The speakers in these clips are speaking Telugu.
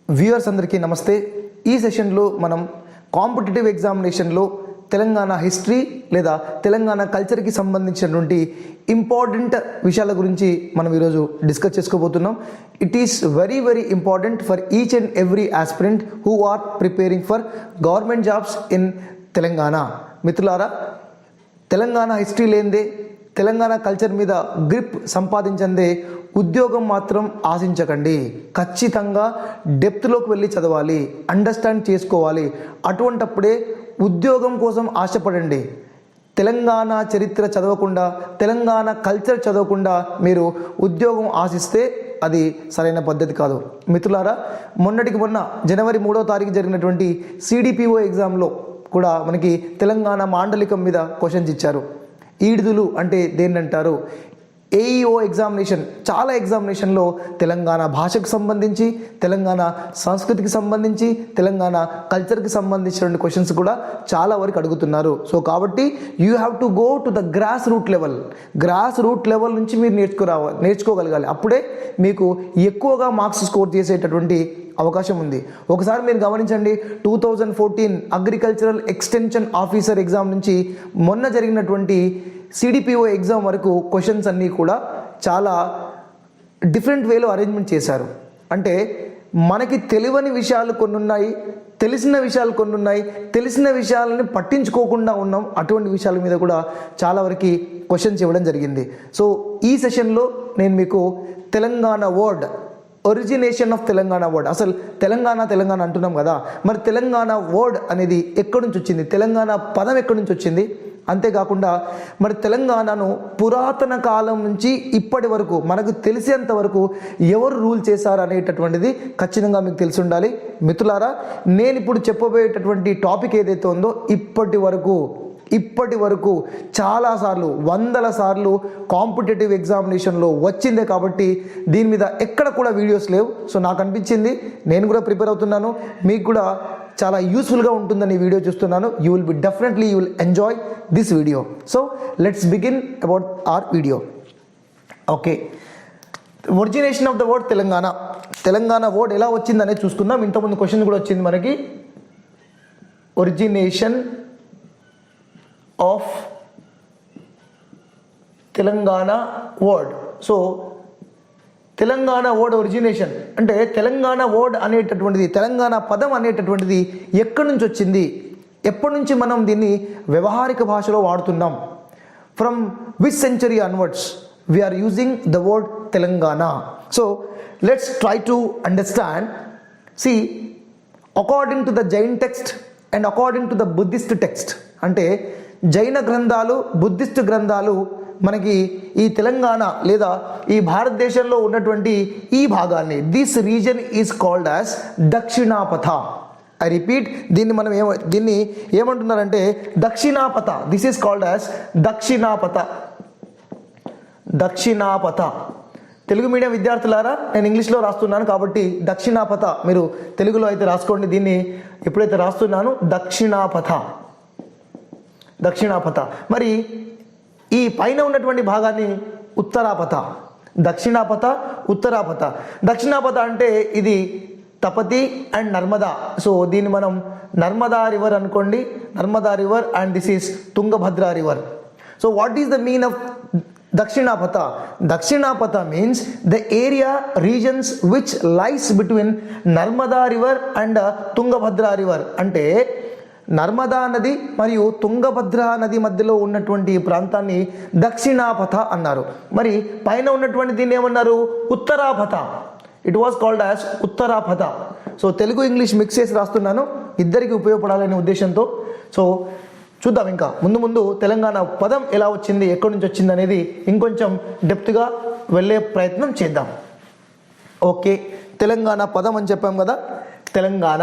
వ్యూవర్స్ అందరికీ నమస్తే. ఈ సెషన్లో మనం కాంపిటేటివ్ ఎగ్జామినేషన్లో తెలంగాణ హిస్టరీ లేదా తెలంగాణ కల్చర్కి సంబంధించినటువంటి ఇంపార్టెంట్ విషయాల గురించి మనం ఈరోజు డిస్కస్ చేసుకోబోతున్నాం. It is very very important for each and every aspirant who are preparing for government jobs in Telangana. మిత్రులారా, తెలంగాణ హిస్టరీ లేనిదే, తెలంగాణ కల్చర్ మీద గ్రిప్ సంపాదించందే ఉద్యోగం మాత్రం ఆశించకండి. ఖచ్చితంగా డెప్త్లోకి వెళ్ళి చదవాలి, అండర్స్టాండ్ చేసుకోవాలి. అటువంటప్పుడే ఉద్యోగం కోసం ఆశపడండి. తెలంగాణ చరిత్ర చదవకుండా, తెలంగాణ కల్చర్ చదవకుండా మీరు ఉద్యోగం ఆశిస్తే అది సరైన పద్ధతి కాదు. మిత్రులారా, మొన్న జనవరి 3వ తారీఖు జరిగినటువంటి CDPO ఎగ్జామ్లో కూడా మనకి తెలంగాణ మాండలికం మీద క్వశ్చన్స్ ఇచ్చారు. ఈడుదులు అంటే దేన్నంటారు? AEO ఎగ్జామినేషన్, చాలా ఎగ్జామినేషన్లో తెలంగాణ భాషకు సంబంధించి, తెలంగాణ సంస్కృతికి సంబంధించి, తెలంగాణ కల్చర్కి సంబంధించిన క్వశ్చన్స్ కూడా చాలా వరకు అడుగుతున్నారు. సో కాబట్టి you have to go to the grass root level నుంచి మీరు నేర్చుకోగలగాలి. అప్పుడే మీకు ఎక్కువగా మార్క్స్ స్కోర్ చేసేటటువంటి అవకాశం ఉంది. ఒకసారి మీరు గమనించండి, 2014 అగ్రికల్చరల్ ఎక్స్టెన్షన్ ఆఫీసర్ ఎగ్జామ్ నుంచి మొన్న జరిగినటువంటి CDPO ఎగ్జామ్ వరకు క్వశ్చన్స్ అన్నీ కూడా చాలా డిఫరెంట్ వేలో అరేంజ్మెంట్ చేశారు. అంటే మనకి తెలియని విషయాలు కొన్ని ఉన్నాయి, తెలిసిన విషయాలు కొన్ని ఉన్నాయి. తెలిసిన విషయాలని పట్టించుకోకుండా ఉన్నాం. అటువంటి విషయాల మీద కూడా చాలా వరకు క్వశ్చన్స్ ఇవ్వడం జరిగింది. సో ఈ సెషన్లో నేను మీకు Telangana word, origination of Telangana word, అసలు తెలంగాణ అంటున్నాం కదా, మరి తెలంగాణ వర్డ్ అనేది ఎక్కడి నుంచి వచ్చింది, తెలంగాణ పదం ఎక్కడి నుంచి వచ్చింది, అంతేకాకుండా మరి తెలంగాణను పురాతన కాలం నుంచి ఇప్పటి వరకు మనకు తెలిసేంత వరకు ఎవరు రూల్ చేశారు అనేటటువంటిది ఖచ్చితంగా మీకు తెలిసి ఉండాలి. మిత్రులారా, నేను ఇప్పుడు చెప్పబోయేటటువంటి టాపిక్ ఏదైతే ఉందో ఇప్పటి వరకు చాలాసార్లు, వందల సార్లు కాంపిటేటివ్ ఎగ్జామినేషన్లో వచ్చిందే కాబట్టి దీని మీద ఎక్కడ కూడా వీడియోస్ లేవు. సో నాకు అనిపించింది, నేను కూడా ప్రిపేర్ అవుతున్నాను, మీకు కూడా చాలా యూస్ఫుల్గా ఉంటుందని వీడియో చూస్తున్నాను. You will enjoy this video. So let's begin about our video. Okay, origination of the word Telangana word ఎలా వచ్చిందనేది చూసుకుందాం. ఇంతకుముందు క్వశ్చన్ కూడా వచ్చింది మనకి, origination of Telangana word. So Telangana word origination అంటే తెలంగాణ వర్డ్ అనేటటువంటిది, తెలంగాణ పదం అనేటటువంటిది ఎక్కడి నుంచి వచ్చింది, ఎప్పటి నుంచి మనం దీన్ని వ్యవహారిక భాషలో వాడుతున్నాం, from which century onwards we are using the word Telangana. So let's try to understand. See, according to the Jain text and according to the Buddhist text, అంటే జైన గ్రంథాలు, బుద్ధిస్ట్ గ్రంథాలు మనకి ఈ తెలంగాణ లేదా ఈ భారతదేశంలో ఉన్నటువంటి ఈ భాగాన్ని, this region is called as Dakshinapatha. I repeat, దీన్ని ఏమంటున్నారంటే Dakshinapatha. This is called as Dakshinapatha. Telugu medium విద్యార్థులారా, నేను ఇంగ్లీష్లో రాస్తున్నాను కాబట్టి దక్షిణాపథ మీరు తెలుగులో అయితే రాసుకోండి. దీన్ని ఎప్పుడైతే రాస్తున్నాను దక్షిణాపథ. మరి ఈ పైన ఉన్నటువంటి భాగాన్ని ఉత్తరాపథ. దక్షిణాపథ అంటే ఇది తపతి అండ్ నర్మదా. సో దీన్ని మనం నర్మదా రివర్ అనుకోండి, Narmada river and this is Tungabhadra river. So what is the mean of Dakshinapatha means the area regions which lies between Narmada river and Tungabhadra river. అంటే నర్మదా నది మరియు తుంగభద్ర నది మధ్యలో ఉన్నటువంటి ప్రాంతాన్ని దక్షిణాపథ అన్నారు. మరి పైన ఉన్నటువంటి దీన్ని ఏమన్నారు? Uttarapatha. It was called as Uttarapatha. So Telugu English mix చేసి రాస్తున్నాను, ఇద్దరికి ఉపయోగపడాలనే ఉద్దేశంతో. సో చూద్దాం, ఇంకా ముందు తెలంగాణ పదం ఎలా వచ్చింది, ఎక్కడి నుంచి వచ్చింది అనేది ఇంకొంచెం డెప్త్గా వెళ్ళే ప్రయత్నం చేద్దాం. ఓకే, తెలంగాణ పదం అని చెప్పాం కదా, తెలంగాణ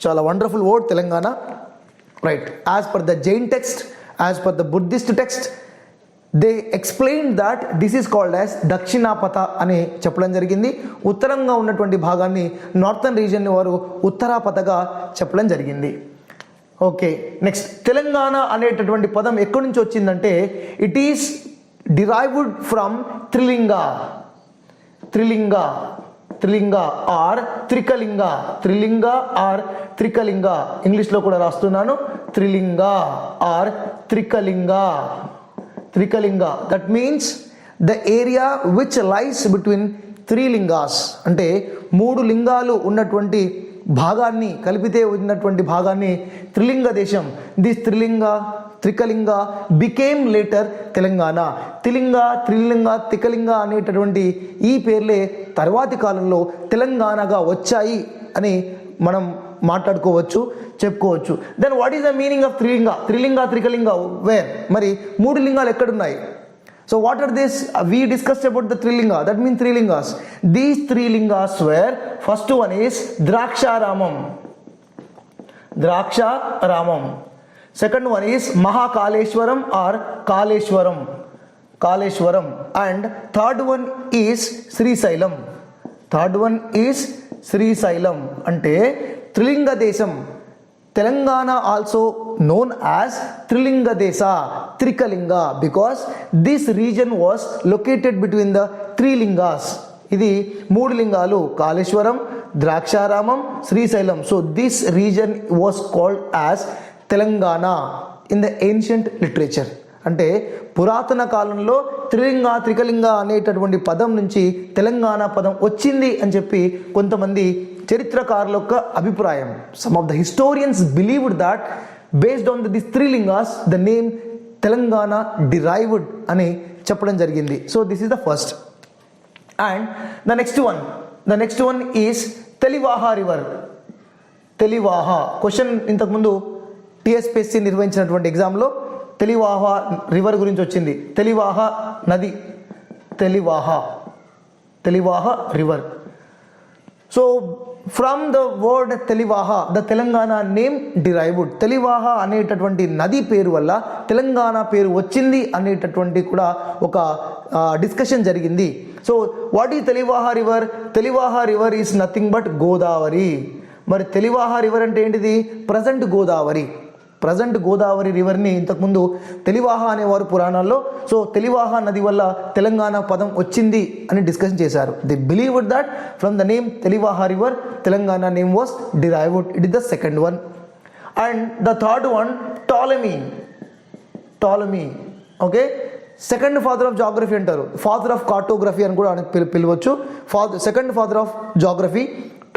చాలా wonderful word Telangana, right? As per the Jain text, as per the Buddhist text, they explain that this is called as Dakshinapatha అని చెప్పడం జరిగింది. ఉత్తరంగా ఉన్నటువంటి భాగాన్ని, నార్థన్ రీజియన్ని వారు ఉత్తరాపథగా చెప్పడం జరిగింది. ఓకే, నెక్స్ట్ తెలంగాణ అనేటటువంటి పదం ఎక్కడి నుంచి వచ్చిందంటే it is derived from Trilinga or Trikalinga. ఇంగ్లీష్లో కూడా రాస్తున్నాను, Trilinga or Trikalinga. That means the area which lies between 3 lingas, అంటే 3 లింగాలు ఉన్నటువంటి భాగాన్ని కలిపితే ఉన్నటువంటి భాగాన్ని త్రిలింగ దేశం. This Trikalinga became later Telangana. Trilinga Tikalinga అనేటటువంటి ఈ పేర్లే తర్వాతి కాలంలో తెలంగాణగా వచ్చాయి అని మనం మాట్లాడుకోవచ్చు, చెప్పుకోవచ్చు. Then what is the meaning of Trilinga Trikalinga where? మరి 3 లింగాలు ఎక్కడున్నాయి? So what are this? We discussed about the Trilinga. That means 3 lingas. These 3 lingas were, first one is Draksharamam. Second one is Mahakaleshwaram or Kaleshwaram. And third one is Srisailam. Ante Trilinga Desam. Telangana also known as Trilinga Desa, Trikalinga, because this region was located between the 3 lingas. ఇది 3 లింగాలు, Kaleshwaram, Draksharamam, Srisailam. So this region was called as Telangana in the ancient literature. అంటే పురాతన కాలంలో త్రికలింగ అనేటటువంటి పదం నుంచి తెలంగాణ పదం వచ్చింది అని చెప్పి కొంతమంది చరిత్రకారుల యొక్క అభిప్రాయం. Some of the historians believed that based on this 3 lingas the name Telangana derived అని చెప్పడం జరిగింది. So this is the first. And the next one is Telivaha river. Question ఇంతకుముందు టీఎస్పీఎస్సీ నిర్వహించినటువంటి ఎగ్జామ్లో తెలివాహా రివర్ గురించి వచ్చింది. తెలివాహా నది, Telivaha river. So from the word Telivaha the Telangana name derived. Telivaha అనేటటువంటి నది పేరు వల్ల తెలంగాణ పేరు వచ్చింది అనేటటువంటి కూడా ఒక డిస్కషన్ జరిగింది. So what is Telivaha river? Telivaha river is nothing but Godavari. మరి తెలివాహా రివర్ అంటే ఏంటిది? ప్రజెంట్ గోదావరి రివర్ని ఇంతకుముందు తెలివాహా అనేవారు పురాణాల్లో. సో తెలివాహా నది వల్ల తెలంగాణ పదం వచ్చింది అని డిస్కషన్ చేశారు. They believed that from the name Telivaha river Telangana name was derived. It is the second one. And the third one Ptolemy. Okay, second father of geography అంటారు, ఫాదర్ ఆఫ్ కార్టోగ్రఫీ అని కూడా పిలవచ్చు. Second father of geography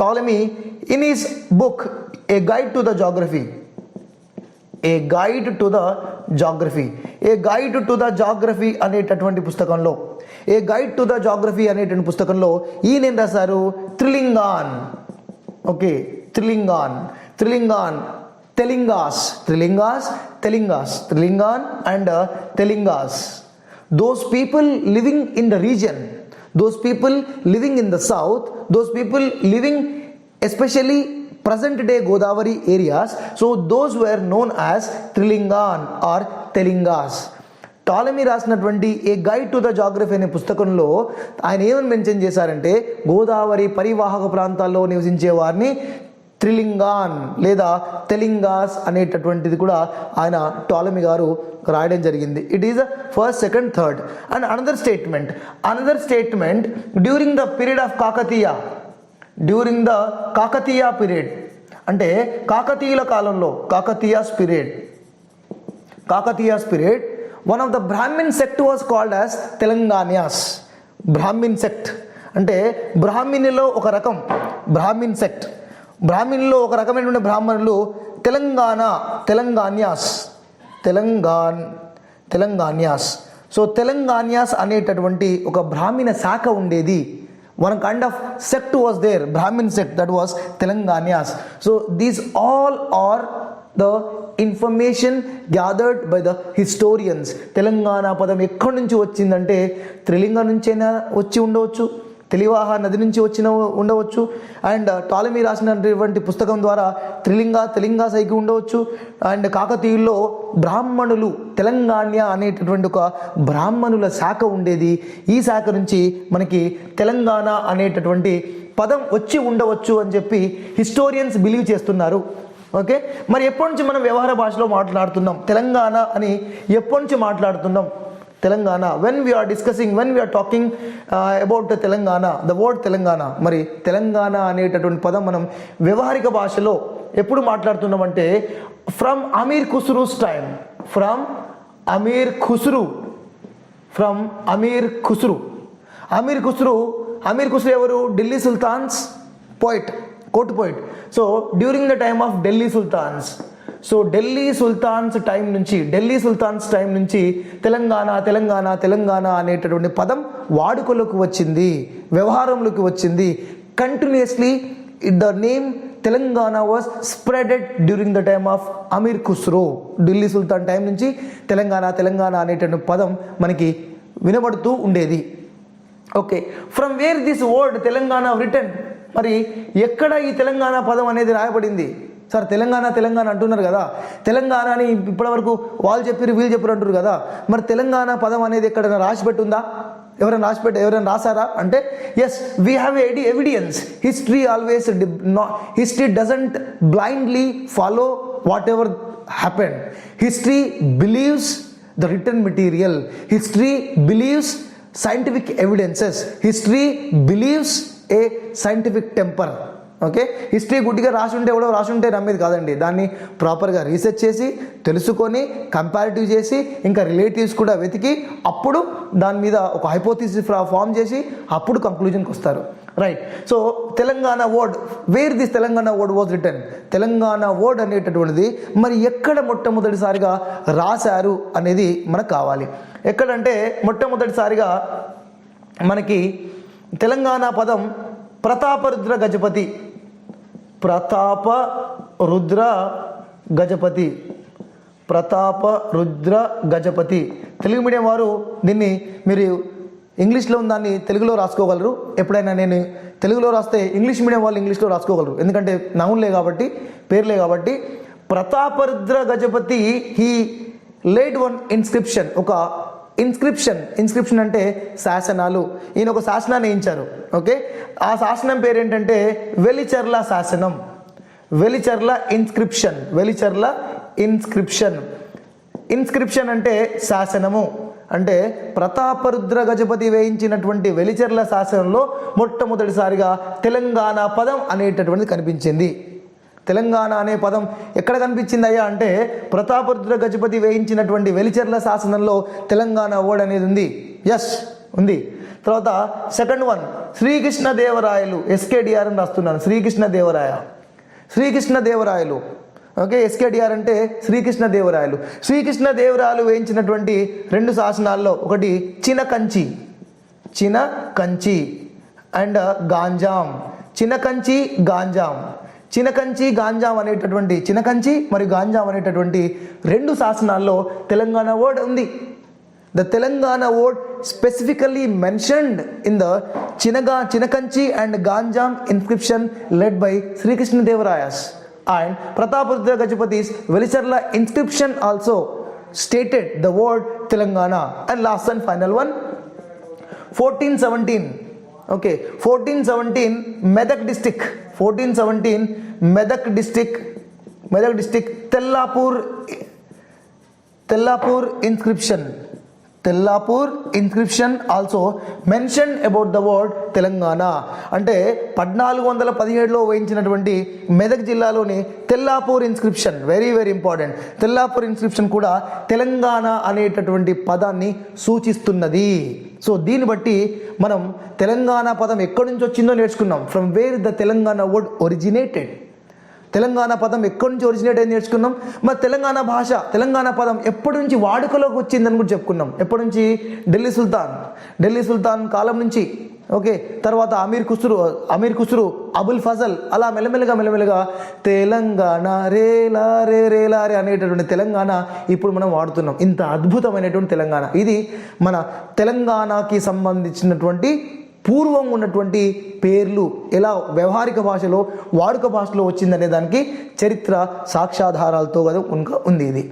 Ptolemy in his book a guide to the geography. A guide to the geography అనేటటువంటి పుస్తకంలో ఈయన రాశారు Trilingan. Okay, Trilingan, Telingas and Telingas. Those people living in the region, those people living in the south, those people living especially present day Godavari areas, so those were known as Trilingan or Telingas. Ptolemy రాసినటువంటి a guide to the geography అనే పుస్తకంలో ఆయన ఏమని మెన్షన్ చేశారంటే గోదావరి పరివాహక ప్రాంతాల్లో నివసించే వారిని త్రిలింగాన్ లేదా తెలింగాస్ అనేటటువంటిది కూడా ఆయన టాలమీ గారు రాయడం జరిగింది. It is the first, second, third. And another statement during the period of Kakatiya period, అంటే కాకతీయుల కాలంలో Kakatiyas period one of the Brahmin sect was called as Telanganyas. Brahmin sect అంటే బ్రాహ్మిన్లో ఒక రకం, బ్రాహ్మిన్లో ఒక రకమైనటువంటి బ్రాహ్మణులు తెలంగాణ్యాస్. సో తెలంగాణ్యాస్ అనేటటువంటి ఒక బ్రాహ్మణ శాఖ ఉండేది. one kind of sect was there, Brahmin sect, that was Telanganyas. So these all are the information gathered by the historians. Telangana padam ekkadi nunchi vachindante త్రిలింగ నుంచైనా వచ్చి ఉండవచ్చు, తెలివాహా నది నుంచి వచ్చిన ఉండవచ్చు, అండ్ టాలమీ రాసినటువంటి పుస్తకం ద్వారా తెలింగా సైకి ఉండవచ్చు. అండ్ కాకతీయుల్లో బ్రాహ్మణులు తెలంగాణ అనేటటువంటి ఒక బ్రాహ్మణుల శాఖ ఉండేది. ఈ శాఖ నుంచి మనకి తెలంగాణ అనేటటువంటి పదం వచ్చి ఉండవచ్చు అని చెప్పి హిస్టోరియన్స్ బిలీవ్ చేస్తున్నారు. ఓకే, మరి ఎప్పటి నుంచి మనం వ్యవహార భాషలో మాట్లాడుతున్నాం తెలంగాణ అని? ఎప్పటి నుంచి మాట్లాడుతున్నాం? Telangana. When we're talking about Telangana, the word Telangana, మరి తెలంగాణ అనేటటువంటి పదం మనం వ్యవహారిక భాషలో ఎప్పుడు మాట్లాడుతున్నామంటే from Amir Khusro's time, from Amir Khusro ఎవరు? Delhi sultans court poet. So during the time of Delhi sultans, so Delhi sultans time నుంచి తెలంగాణ అనేటటువంటి పదం వాడుకలోకి వచ్చింది, వ్యవహారంలోకి వచ్చింది. Continuously the name Telangana was spreaded during the time of Amir Khusro. Delhi sultan time నుంచి తెలంగాణ అనేటటువంటి పదం మనకి వినబడుతూ ఉండేది. Okay, from where this word Telangana return, మరి ఎక్కడ ఈ తెలంగాణ పదం అనేది రాయబడింది? సార్ తెలంగాణ అంటున్నారు కదా, తెలంగాణ అని ఇప్పటివరకు వాళ్ళు చెప్పారు వీళ్ళు చెప్పారు అంటారు కదా, మరి తెలంగాణ పదం అనేది ఎక్కడైనా రాసి పెట్టుందా? ఎవరైనా రాసారా అంటే yes, we have evidence. History doesn't blindly follow whatever happened. History believes the written material. History believes scientific evidences. History believes a scientific temper. Okay, history గుడ్డిగా ఎవడో రాసి ఉంటే నమ్మేది కాదండి. దాన్ని ప్రాపర్గా రీసెర్చ్ చేసి తెలుసుకొని కంపారిటివ్ చేసి ఇంకా రిలేటివ్స్ కూడా వెతికి అప్పుడు దాని మీద ఒక హైపోథిసిస్ ఫామ్ చేసి అప్పుడు కంక్లూజన్కి వస్తారు. Right. So Telangana word, where this Telangana word was written, Telangana word అనేటటువంటిది మరి ఎక్కడ మొట్టమొదటిసారిగా రాశారు అనేది మనకు కావాలి. ఎక్కడంటే మొట్టమొదటిసారిగా మనకి తెలంగాణ పదం ప్రతాపరుద్ర గజపతి. తెలుగు మీడియం వారు దీన్ని మీరు ఇంగ్లీష్లో ఉన్న దాన్ని తెలుగులో రాసుకోగలరు. ఎప్పుడైనా నేను తెలుగులో రాస్తే ఇంగ్లీష్ మీడియం వాళ్ళు ఇంగ్లీష్లో రాసుకోగలరు, ఎందుకంటే నౌన్లే కాబట్టి, పేర్లే కాబట్టి. Prataparudra Gajapati he laid one inscription, ఒక ఇన్స్క్రిప్షన్ అంటే శాసనాలు. ఈయన ఒక శాసనాన్ని వేయించారు. ఓకే, ఆ శాసనం పేరు ఏంటంటే వెలిచర్ల శాసనం, వెలిచర్ల ఇన్స్క్రిప్షన్ అంటే శాసనము. అంటే ప్రతాపరుద్ర గజపతి వేయించినటువంటి వెలిచర్ల శాసనంలో మొట్టమొదటిసారిగా తెలంగాణ పదం అనేటటువంటిది కనిపించింది. తెలంగాణ అనే పదం ఎక్కడ కనిపించింది అయ్యా అంటే ప్రతాపరుద్ర గజపతి వేయించినటువంటి వెలిచర్ల శాసనంలో తెలంగాణ వర్డ్ అనేది ఉంది. ఎస్, ఉంది. తర్వాత సెకండ్ వన్ శ్రీకృష్ణదేవరాయలు, ఎస్కేడిఆర్ అని రాస్తున్నాను, శ్రీకృష్ణదేవరాయలు. ఓకే, ఎస్కేడిఆర్ అంటే శ్రీకృష్ణదేవరాయలు వేయించినటువంటి రెండు శాసనాల్లో ఒకటి చినకంచి అండ్ గాంజాం. చినకంచి మరియు గాంజాం అనేటటువంటి రెండు శాసనాల్లో తెలంగాణ వర్డ్ ఉంది. The Telangana word specifically mentioned in the Chinakanchi and Ganjam inscription led by Srikrishnadevaraya's and Pratapurudra Gajapati's Velicharla inscription also stated the word Telangana. And last and final one, 1417. Okay, 1417 Medak district Tellapur inscription also mentioned about the word Telangana. అంటే 1417లో వేయించినటువంటి మెదక్ జిల్లాలోని Tellapur inscription, very very important. Tellapur inscription కూడా తెలంగాణ అనేటటువంటి పదాన్ని సూచిస్తున్నది. సో దీన్ని బట్టి మనం తెలంగాణ పదం ఎక్కడి నుంచి వచ్చిందో నేర్చుకున్నాం. From where the Telangana word originated, Telangana పదం ఎక్కడి నుంచి ఒరిజినేట్ అయింది నేర్చుకున్నాం. మరి తెలంగాణ భాష, తెలంగాణ పదం ఎప్పటి నుంచి వాడుకలోకి వచ్చిందని కూడా చెప్పుకున్నాం. ఎప్పటి నుంచి? ఢిల్లీ సుల్తాన్ కాలం నుంచి. ఓకే, తర్వాత అమీర్ ఖుస్రు, అబుల్ ఫజల్, అలా మెల్లమెల్లగా తెలంగాణ రేలా రే అనేటటువంటి తెలంగాణ ఇప్పుడు మనం వాడుతున్నాం. ఇంత అద్భుతమైనటువంటి తెలంగాణ ఇది. మన తెలంగాణకి సంబంధించినటువంటి పూర్వం ఉన్నటువంటి పేర్లు ఎలా వ్యవహారిక భాషలో, వాడుక భాషలో వచ్చిందనే దానికి చరిత్ర సాక్ష్యాధారాలతో ఉంది. ఇది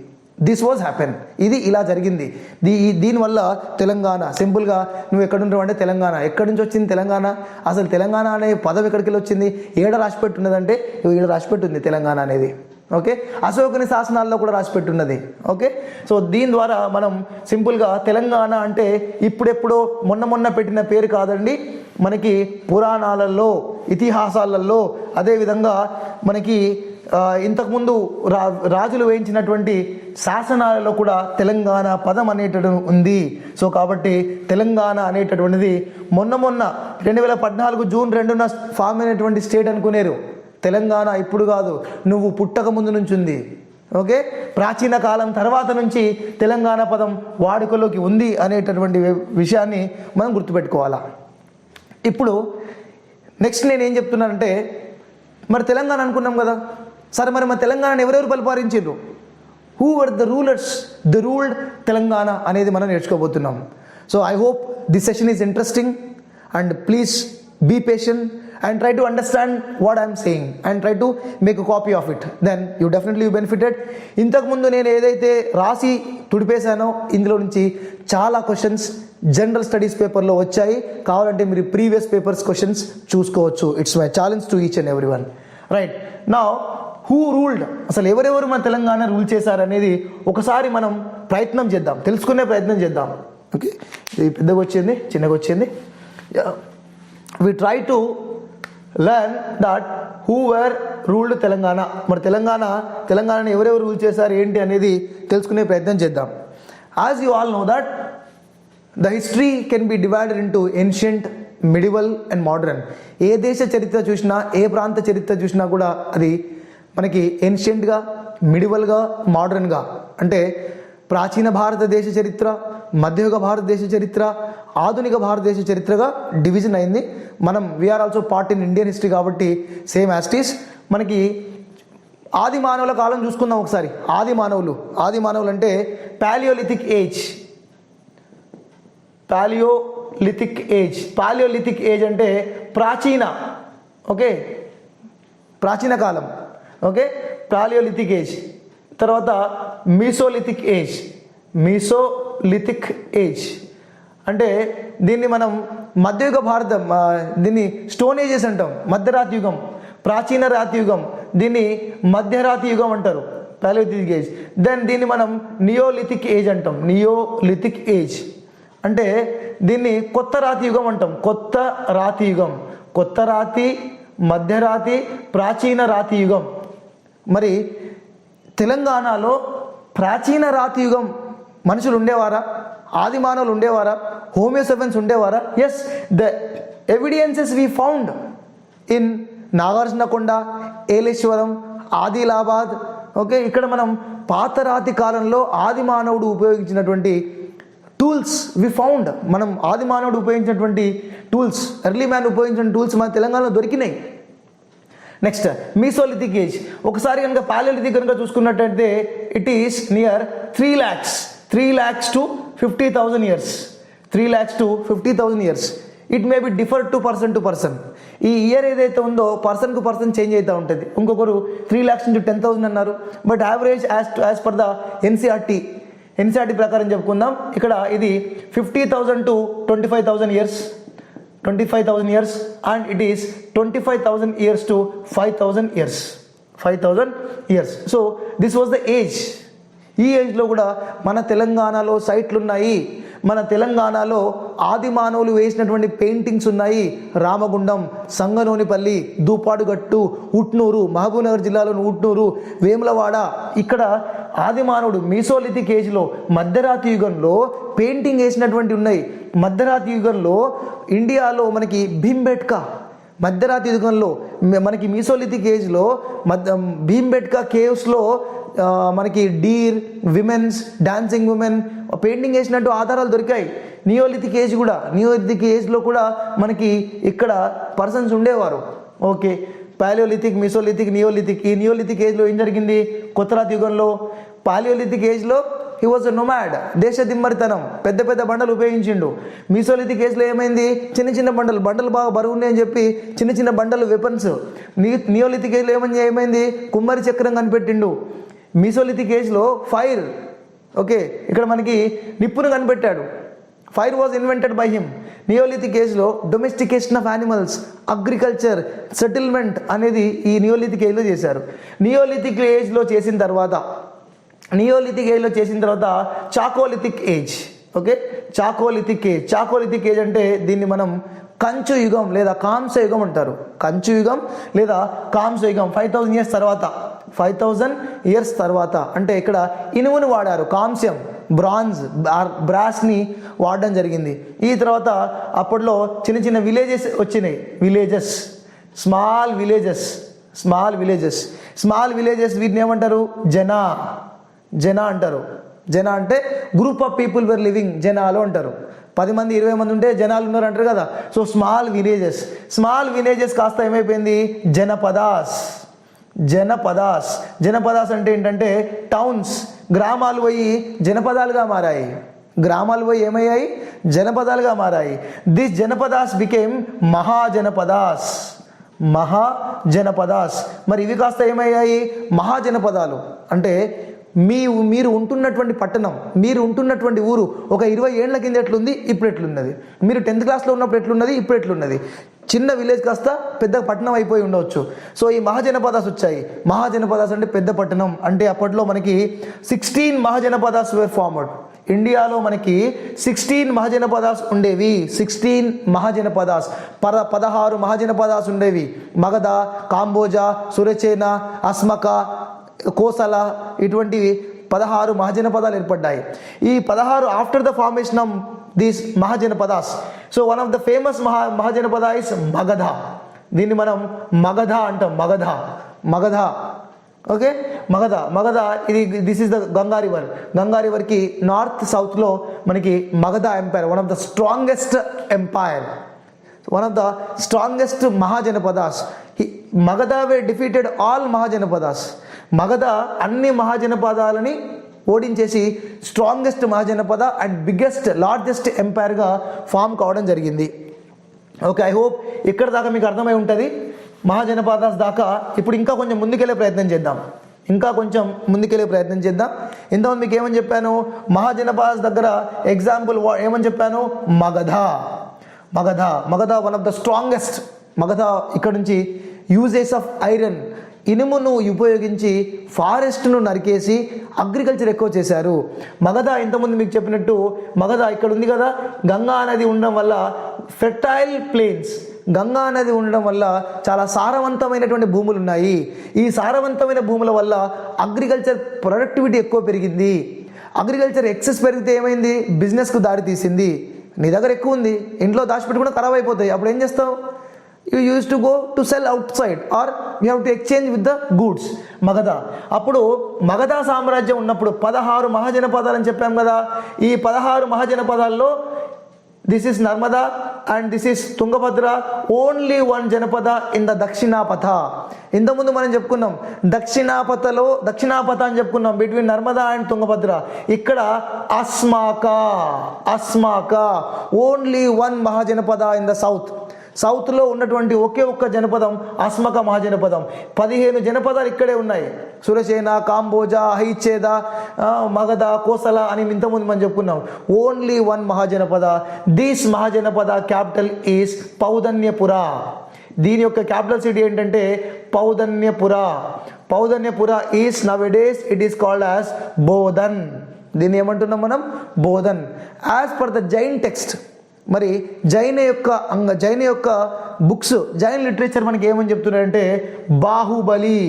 దిస్ వాజ్ హ్యాపెన్, ఇది ఇలా జరిగింది. దీనివల్ల తెలంగాణ సింపుల్గా నువ్వు ఎక్కడుంటావు అంటే తెలంగాణ ఎక్కడి నుంచి వచ్చింది తెలంగాణ, అసలు తెలంగాణ అనే పదం ఎక్కడికి వెళ్ళి వచ్చింది, ఏడ రాసిపెట్టున్నదంటే ఈడ రాసిపెట్టుంది తెలంగాణ అనేది. ఓకే, అశోకుని శాసనాల్లో కూడా రాసి పెట్టున్నది. ఓకే, సో దీని ద్వారా మనం సింపుల్గా తెలంగాణ అంటే ఇప్పుడెప్పుడో మొన్న పెట్టిన పేరు కాదండి. మనకి పురాణాలలో, ఇతిహాసాలలో, అదేవిధంగా మనకి ఇంతకుముందు రాజులు వేయించినటువంటి శాసనాలలో కూడా తెలంగాణ పదం అనేటటువంటి ఉంది. సో కాబట్టి తెలంగాణ అనేటటువంటిది మొన్న 2014 జూన్ 2న ఫామ్ అయినటువంటి స్టేట్ అనుకునేరు. తెలంగాణ ఇప్పుడు కాదు, నువ్వు పుట్టక ముందు నుంచి ఉంది. ఓకే, ప్రాచీన కాలం తర్వాత నుంచి తెలంగాణ పదం వాడుకలోకి ఉంది అనేటటువంటి విషయాన్ని మనం గుర్తుపెట్టుకోవాలా. ఇప్పుడు నెక్స్ట్ నేను ఏం చెప్తున్నానంటే, మరి తెలంగాణ అనుకున్నాం కదా, సరే మరి మన తెలంగాణను ఎవరెవరు పరిపాలించారు, who were the rulers the ruled Telangana అనేది మనం నేర్చుకోబోతున్నాం. So I hope this session is interesting and please be patient and try to understand what I am saying and try to make a copy of it, then you definitely benefited. ఇంతకు ముందు నేను ఏదైతే రాసి తుడిపేశానో ఇందులో నుంచి చాలా క్వశ్చన్స్ జనరల్ స్టడీస్ పేపర్లో వచ్చాయి. కావాలంటే మీరు ప్రీవియస్ పేపర్స్ క్వశ్చన్స్ చూసుకోవచ్చు. It's my challenge to each and every one. Right, now who ruled, అసలు ఎవరెవరు మన తెలంగాణ రూల్ చేశారనేది ఒకసారి మనం ప్రయత్నం చేద్దాం, తెలుసుకునే ప్రయత్నం చేద్దాం. ఓకే, ఇది పెద్దగా వచ్చింది, చిన్నగా వచ్చింది. We try to learn that who were ruled Telangana. మరి తెలంగాణని ఎవరెవరు రూల్ చేశారు ఏంటి అనేది తెలుసుకునే ప్రయత్నం చేద్దాం. As you all know that the history can be divided into ancient, medieval and modern. ఏ దేశ చరిత్ర చూసినా, ఏ ప్రాంత చరిత్ర చూసినా కూడా అది మనకి ఏన్షియంట్గా, మిడివల్గా, మోడర్న్గా, అంటే ప్రాచీన భారతదేశ చరిత్ర, మధ్యయుగ భారతదేశ చరిత్ర, ఆధునిక భారతదేశ చరిత్రగా డివిజన్ అయింది. మనం we are also part in Indian history కాబట్టి సేమ్ యాస్టీస్. మనకి ఆది మానవుల కాలం చూసుకుందాం ఒకసారి. ఆది మానవులు అంటే పాలియోలిథిక్ ఏజ్ అంటే ప్రాచీన కాలం. Okay, paleolithic age. తర్వాత మీసోలిథిక్ ఏజ్ అంటే దీన్ని మనం మధ్యయుగ భారతం, దీన్ని స్టోన్ ఏజెస్ అంటాం. మధ్యరాతి యుగం, ప్రాచీన రాతి యుగం, దీన్ని మధ్యరాతి యుగం అంటారు, పాలియోలిథిక్ ఏజ్. దెన్ దీన్ని మనం నియోలిథిక్ ఏజ్ అంటాం. నియోలిథిక్ ఏజ్ అంటే దీన్ని కొత్త రాతి యుగం అంటాం. కొత్త రాతి, మధ్యరాతి, ప్రాచీన రాతి యుగం. మరి తెలంగాణలో ప్రాచీన రాతి యుగం మనుషులు ఉండేవారా? ఆది మానవులు ఉండేవారా? హోమియోసెఫెన్స్ ఉండేవారా? Yes, the evidences we found in Nagarjunakonda, Eleswaram, Adilabad. Okay, ఇక్కడ మనం పాతరాతి కాలంలో ఆది మానవుడు ఉపయోగించినటువంటి టూల్స్ వి ఫౌండ్. మనం ఆది మానవుడు ఉపయోగించినటువంటి టూల్స్, ఎర్లీ మ్యాన్ ఉపయోగించిన టూల్స్ మన తెలంగాణలో దొరికినాయి. Next Mesolithic age. ఒకసారి కనుక పాలియోలిథిక్ కనుక చూసుకున్నట్టయితే it is near 3 lakhs to 50,000 years. 3 lakhs to 50,000 years. It may be differ to person. ఈ ఇయర్ ఏదైతే ఉందో పర్సన్కు పర్సన్ చేంజ్ అవుతూ ఉంటుంది. ఇంకొకరు 3 lakhs into 10,000 అన్నారు. But average as per the NCERT ప్రకారం చెప్పుకుందాం. ఇక్కడ ఇది 50,000 to 25,000 years. 25,000 years and it is 25,000 years to 5,000 years. 5,000 years. So this was the age. ఈ ఏజ్లో కూడా మన తెలంగాణలో సైట్లు ఉన్నాయి. మన తెలంగాణలో ఆది మానవులు వేసినటువంటి పెయింటింగ్స్ ఉన్నాయి. రామగుండం, సంగనోనిపల్లి, దూపాడుగట్టు, ఉట్నూరు, మహబూబ్నగర్ జిల్లాలోని ఉట్నూరు, వేములవాడ. ఇక్కడ ఆది మానవుడు మీసోలిథిక్ ఏజ్లో, మధ్యరాతి యుగంలో పెయింటింగ్ వేసినటువంటి ఉన్నాయి. మధ్యరాతి యుగంలో ఇండియాలో మనకి భీంబెట్కా, మధ్యరాతి యుగంలో మనకి మీసోలిథిక్ ఏజ్లో భీంబెట్కా కేవ్స్లో మనకి deer, women's, dancing women painting వేసినట్టు ఆధారాలు దొరికాయి. నియోలిథిక్ ఏజ్లో కూడా మనకి ఇక్కడ పర్సన్స్ ఉండేవారు. Okay, paleolithic, mesolithic, neolithic. ఈ నియోలిథిక్ ఏజ్లో ఏం జరిగింది? కొత్తరాతి యుగంలో పాలియోలిథిక్ ఏజ్లో హీ వాజ్ ఎ నొమాడ్, దేశ దిమ్మరితనం, పెద్ద పెద్ద బండలు ఉపయోగించిండు. మీసోలిథిక్ ఏజ్లో ఏమైంది? చిన్న చిన్న బండలు బాగా బరువు ఉన్నాయని చెప్పి చిన్న చిన్న బండలు వెపన్స్. నియోలిథిక్ ఏజ్లో ఏమైంది? కుమ్మరి చక్రం కనిపెట్టిండు. మీసోలిథిక్ ఏజ్లో ఫైర్. ఓకే, ఇక్కడ మనకి నిప్పును కనిపెట్టాడు. Fire was invented by him. Neolithic ఏజ్లో domestication of animals, agriculture, settlement అనేది ఈ నియోలిథిక్ ఏజ్లో చేశారు. నియోలిథిక్ ఏజ్లో చేసిన తర్వాత chalcolithic age. Okay, chalcolithic age అంటే దీన్ని మనం కంచు యుగం లేదా కాంస యుగం అంటారు. కంచు యుగం లేదా కాంస యుగం 5000 ఇయర్స్ తర్వాత అంటే ఇక్కడ ఇనుమును వాడారు, కాంస్యం, బ్రాంజ్, బ్రాస్ని వాడడం జరిగింది. ఈ తర్వాత అప్పట్లో చిన్న చిన్న విలేజెస్ వచ్చినాయి, స్మాల్ విలేజెస్ వీటిని ఏమంటారు? జనా అంటారు. జన అంటే group of people were living, జనాలు అంటారు. 10 మంది 20 మంది ఉంటే జనాలు ఉన్నారు అంటారు కదా. సో స్మాల్ విలేజెస్ కాస్త ఏమైపోయింది? జనపదాస్ అంటే ఏంటంటే టౌన్స్, గ్రామాలు పోయి జనపదాలుగా మారాయి. జనపదాలుగా మారాయి. This janapadas became mahajanapadas. మరి ఇవి కాస్త ఏమయ్యాయి? మహాజనపదాలు. అంటే మీరు ఉంటున్నటువంటి పట్టణం, మీరు ఉంటున్నటువంటి ఊరు ఒక 20 ఏళ్ల కింద ఎట్లుంది, ఇప్పుడు ఎట్లున్నది? మీరు 10th క్లాస్లో ఉన్నప్పుడు ఎట్లున్నది, ఇప్పుడు ఎట్లున్నది? చిన్న విలేజ్ కాస్త పెద్ద పట్టణం అయిపోయి ఉండవచ్చు. సో ఈ మహాజనపదాస్ వచ్చాయి. మహాజనపదాస్ అంటే పెద్ద పట్టణం. అంటే అప్పట్లో మనకి 16 మహాజనపదాస్ వేర్ ఫార్మడ్. ఇండియాలో మనకి 16 మహాజనపదాస్ ఉండేవి. 16 మహాజనపదాస్, 16 మహాజనపదాస్ ఉండేవి. మగధ, కాంబోజా, సురచేన, అస్మక, కోసల, ఇటువంటి 16 మహాజనపదాలు ఏర్పడ్డాయి. ఈ 16 after the formation of these mahajanapadas. So one of the famous mahajanapada is Magadha. దీన్ని మనం మగధ అంటాం. మగధ. ఓకే, మగధ ఇది దిస్ ఇస్ ద గంగా రివర్కి నార్త్ సౌత్లో మనకి Magadha empire, one of the strongest empire, one of the strongest mahajanapadas. Magadha we defeated all mahajanapadas. Magadha అన్ని మహాజనపదాలని ఓడించేసి strongest mahajanapada and biggest largest ఎంపైర్గా ఫామ్ కావడం జరిగింది. ఓకే, ఐ హోప్ ఇక్కడ దాకా మీకు అర్థమై ఉంటుంది. మహాజనపదాస్ దాకా ఇప్పుడు ఇంకా కొంచెం ముందుకెళ్ళే ప్రయత్నం చేద్దాం. ఇంతకుముందు మీకు ఏమని చెప్పాను? మహాజనపదాస్ దగ్గర ఎగ్జాంపుల్ ఏమని చెప్పాను? Magadha one of the strongest. Magadha ఇక్కడ నుంచి యూజెస్ ఆఫ్ ఐరన్, ఇనుమును ఉపయోగించి ఫారెస్ట్ను నరికేసి అగ్రికల్చర్ ఎక్కువ చేశారు. మగధ ఇంతకుముందు మీకు చెప్పినట్టు మగధ ఇక్కడ ఉంది కదా, గంగా నది ఉండడం వల్ల ఫెర్టైల్ ప్లేన్స్, గంగా నది ఉండడం వల్ల చాలా సారవంతమైనటువంటి భూములు ఉన్నాయి. ఈ సారవంతమైన భూముల వల్ల అగ్రికల్చర్ ప్రొడక్టివిటీ ఎక్కువ పెరిగింది. అగ్రికల్చర్ ఎక్సెస్ పెరిగితే ఏమైంది? బిజినెస్కు దారి తీసింది. నీ దగ్గర ఎక్కువ ఉంది, ఇంట్లో దాచిపెట్టుకుంటే ఖరాబ్ అయిపోతాయి. అప్పుడు ఏం చేస్తావు? You used to go to sell outside or you have to exchange with the goods. Magadha. అప్పుడు మగధ సామ్రాజ్యం ఉన్నప్పుడు 16 మహాజనపదాలు అని చెప్పాం కదా. ఈ 16 మహాజనపదాల్లో this is Narmada and this is Tungabhadra, only one janapada in the Dakshinapatha. ఇంతకుముందు మనం చెప్పుకున్నాం దక్షిణాపథ అని చెప్పుకున్నాం బిట్వీన్ నర్మదా అండ్ తుంగభద్ర. ఇక్కడ Asmaka only one mahajanapada in the సౌత్లో ఉన్నటువంటి ఒకే ఒక్క జనపదం అస్మక మహాజనపదం. 15 జనపదాలు ఇక్కడే ఉన్నాయి. సురసేన, కాంబోజా, హైచేద, మగధ, కోసల అని ఇంతకుముందు మనం చెప్పుకున్నాం. Only one mahajanapada. This mahajanapada capital is Paudanyapura. దీని యొక్క క్యాపిటల్ సిటీ ఏంటంటే Paudanyapura is nowadays it is called as Bodhan. దీన్ని ఏమంటున్నాం మనం? Bodhan. As per the Jain text, మరి జైన యొక్క బుక్స్, జైన్ లిటరేచర్ మనకి ఏమని చెప్తున్నారంటే బాహుబలి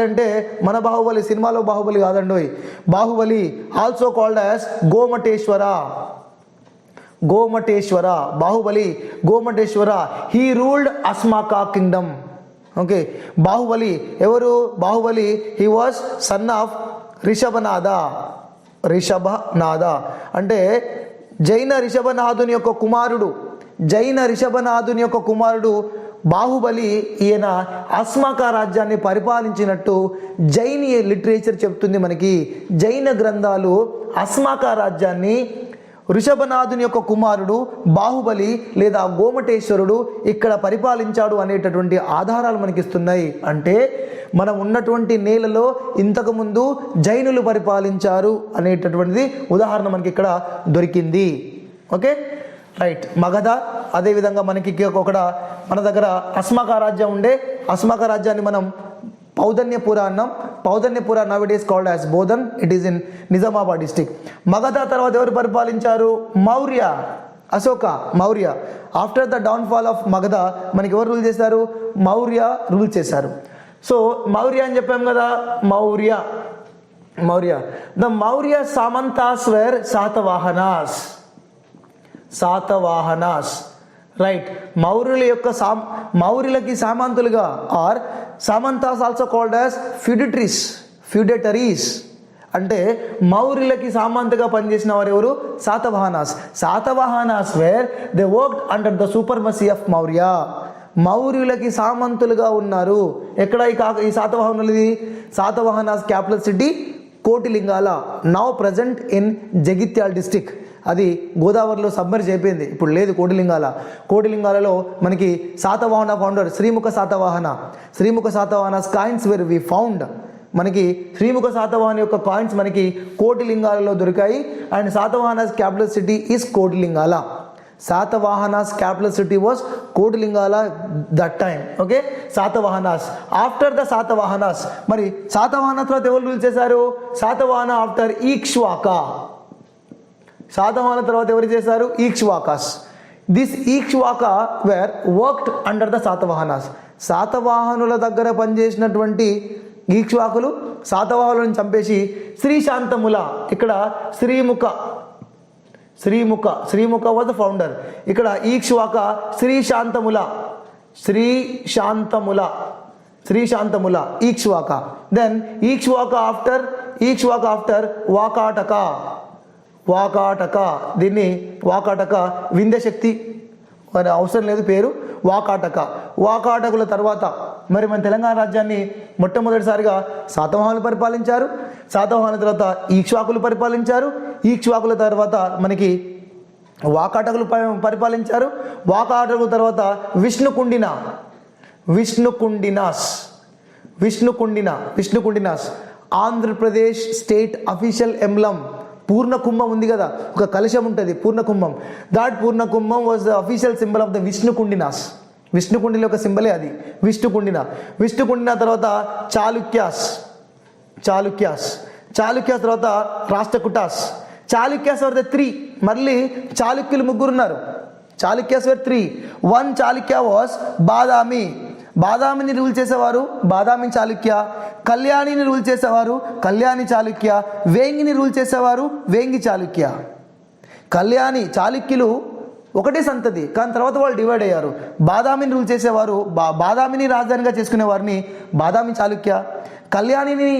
అంటే మన బాహుబలి సినిమాలో బాహుబలి కాదండి. Bahubali also called as Gomateshwara. Bahubali Gomateshwara. He ruled Asmaka kingdom. Okay, Bahubali ఎవరు? Bahubali he was son of Rishabhanatha అంటే జైన రిషభనాథుని యొక్క కుమారుడు బాహుబలి. ఈయన అస్మాకా రాజ్యాన్ని పరిపాలించినట్టు జైన్ లిటరేచర్ చెప్తుంది మనకి. జైన గ్రంథాలు అస్మాకా రాజ్యాన్ని ఋషభనాథుని యొక్క కుమారుడు బాహుబలి లేదా గోమటేశ్వరుడు ఇక్కడ పరిపాలించాడు అనేటటువంటి ఆధారాలు మనకిస్తున్నాయి. అంటే మనం ఉన్నటువంటి నేలలో ఇంతకుముందు జైనులు పరిపాలించారు అనేటటువంటిది ఉదాహరణ మనకి ఇక్కడ దొరికింది. Okay right. మగధ, అదేవిధంగా మనకి మన దగ్గర అస్మాకా రాజ్యం ఉండే, అస్మాకా రాజ్యాన్ని మనం పౌధన్యపుర అన్నాం. Paudhanyapura now it is called as Bodhan, it is in Nizamabad district. Magadha తర్వాత ఎవరు పరిపాలించారు? Maurya, Ashoka, Maurya. After the downfall of Magadha మనకి ఎవరు రూల్ చేశారు? మౌర్య రూల్ చేశారు. సో మౌర్య అని చెప్పాం కదా, Maurya. The Maurya samantas were Satavahanas. Right. మౌర్యులకి సామంతులుగా or samantas also called as feudatories. అంటే మౌర్యులకి సామంతగా పనిచేసిన వారు ఎవరు? Satavahanas were they worked under the supremacy of Maurya. మౌర్యులకి సామంతులుగా ఉన్నారు. ఎక్కడ ఈ శాతవాహనులది? Satavahanas capital city Kotilingala, now present in Jagtial district. అది గోదావరిలో సబ్మర్జ్ అయిపోయింది, ఇప్పుడు లేదు కోటిలింగాలలో మనకి Satavahana founder Srimukha Satavahana's coins were we found. మనకి శ్రీముఖ శాతవాహన యొక్క కాయిన్స్ మనకి కోటిలింగాలలో దొరికాయి. And Satavahanas capital city is Kotilingala. Satavahanas capital city was Kotilingala that time. Okay, Satavahanas. After the Satavahanas, మరి శాతవాహన తర్వాత ఎవరు రూల్ చేశారు? శాతవాహన ఆఫ్టర్ ఈక్ష్వాక. శాతవాహన తర్వాత ఎవరు చేశారు? Ikshvakas. This Ikshvaka were worked under the Satavahanas. శాతవాహనుల దగ్గర పనిచేసినటువంటి ఈక్ష్వాకులు శాతవాహనులను చంపేసి శ్రీశాంతముల, ఇక్కడ శ్రీముఖ వాజ్ ద ఫౌండర్. ఇక్కడ ఈక్ష్వాక శ్రీశాంతముల ఈక్ష్వాక. Then Ikshvaka after Vakataka. దీన్ని వాకాటక, వింధ్యశక్తి మరి అవసరం లేదు పేరు, వాకాటకుల తర్వాత మరి మన తెలంగాణ రాజ్యాన్ని మొట్టమొదటిసారిగా శాతవాహనులు పరిపాలించారు. శాతవాహనుల తర్వాత ఈక్ష్వాకులు పరిపాలించారు. ఈక్ష్వాకుల తర్వాత మనకి వాకాటకులు పరిపాలించారు. వాకాటకుల తర్వాత Vishnukundinas. Andhra Pradesh state official emblem పూర్ణ కుంభం ఉంది కదా, ఒక కలశం ఉంటుంది పూర్ణ కుంభం. That Purna Kumbham was the official symbol of the Vishnukundinas. విష్ణుకుండిలో ఒక సింబలే అది విష్ణుకుండిన తర్వాత చాళుక్యాస్ తర్వాత రాష్ట్రకూటాస్. Chalukyas were the 3. మళ్ళీ చాళుక్యులు 3 ఉన్నారు. చాళుక్యాస్ వర్ 3. 1 చాళుక్య వాస్ బాదామిని రూల్ చేసేవారు బాదామి చాళుక్య. కళ్యాణిని రూల్ చేసేవారు కళ్యాణి చాళుక్య. వేంగిని రూల్ చేసేవారు వేంగి చాళుక్య. చాళుక్యులు ఒకటే సంతతి, కానీ తర్వాత వాళ్ళు డివైడ్ అయ్యారు. బాదామిని రూల్ చేసేవారు బాదామిని రాజధానిగా చేసుకునే వారిని బాదామి చాళుక్య. కళ్యాణిని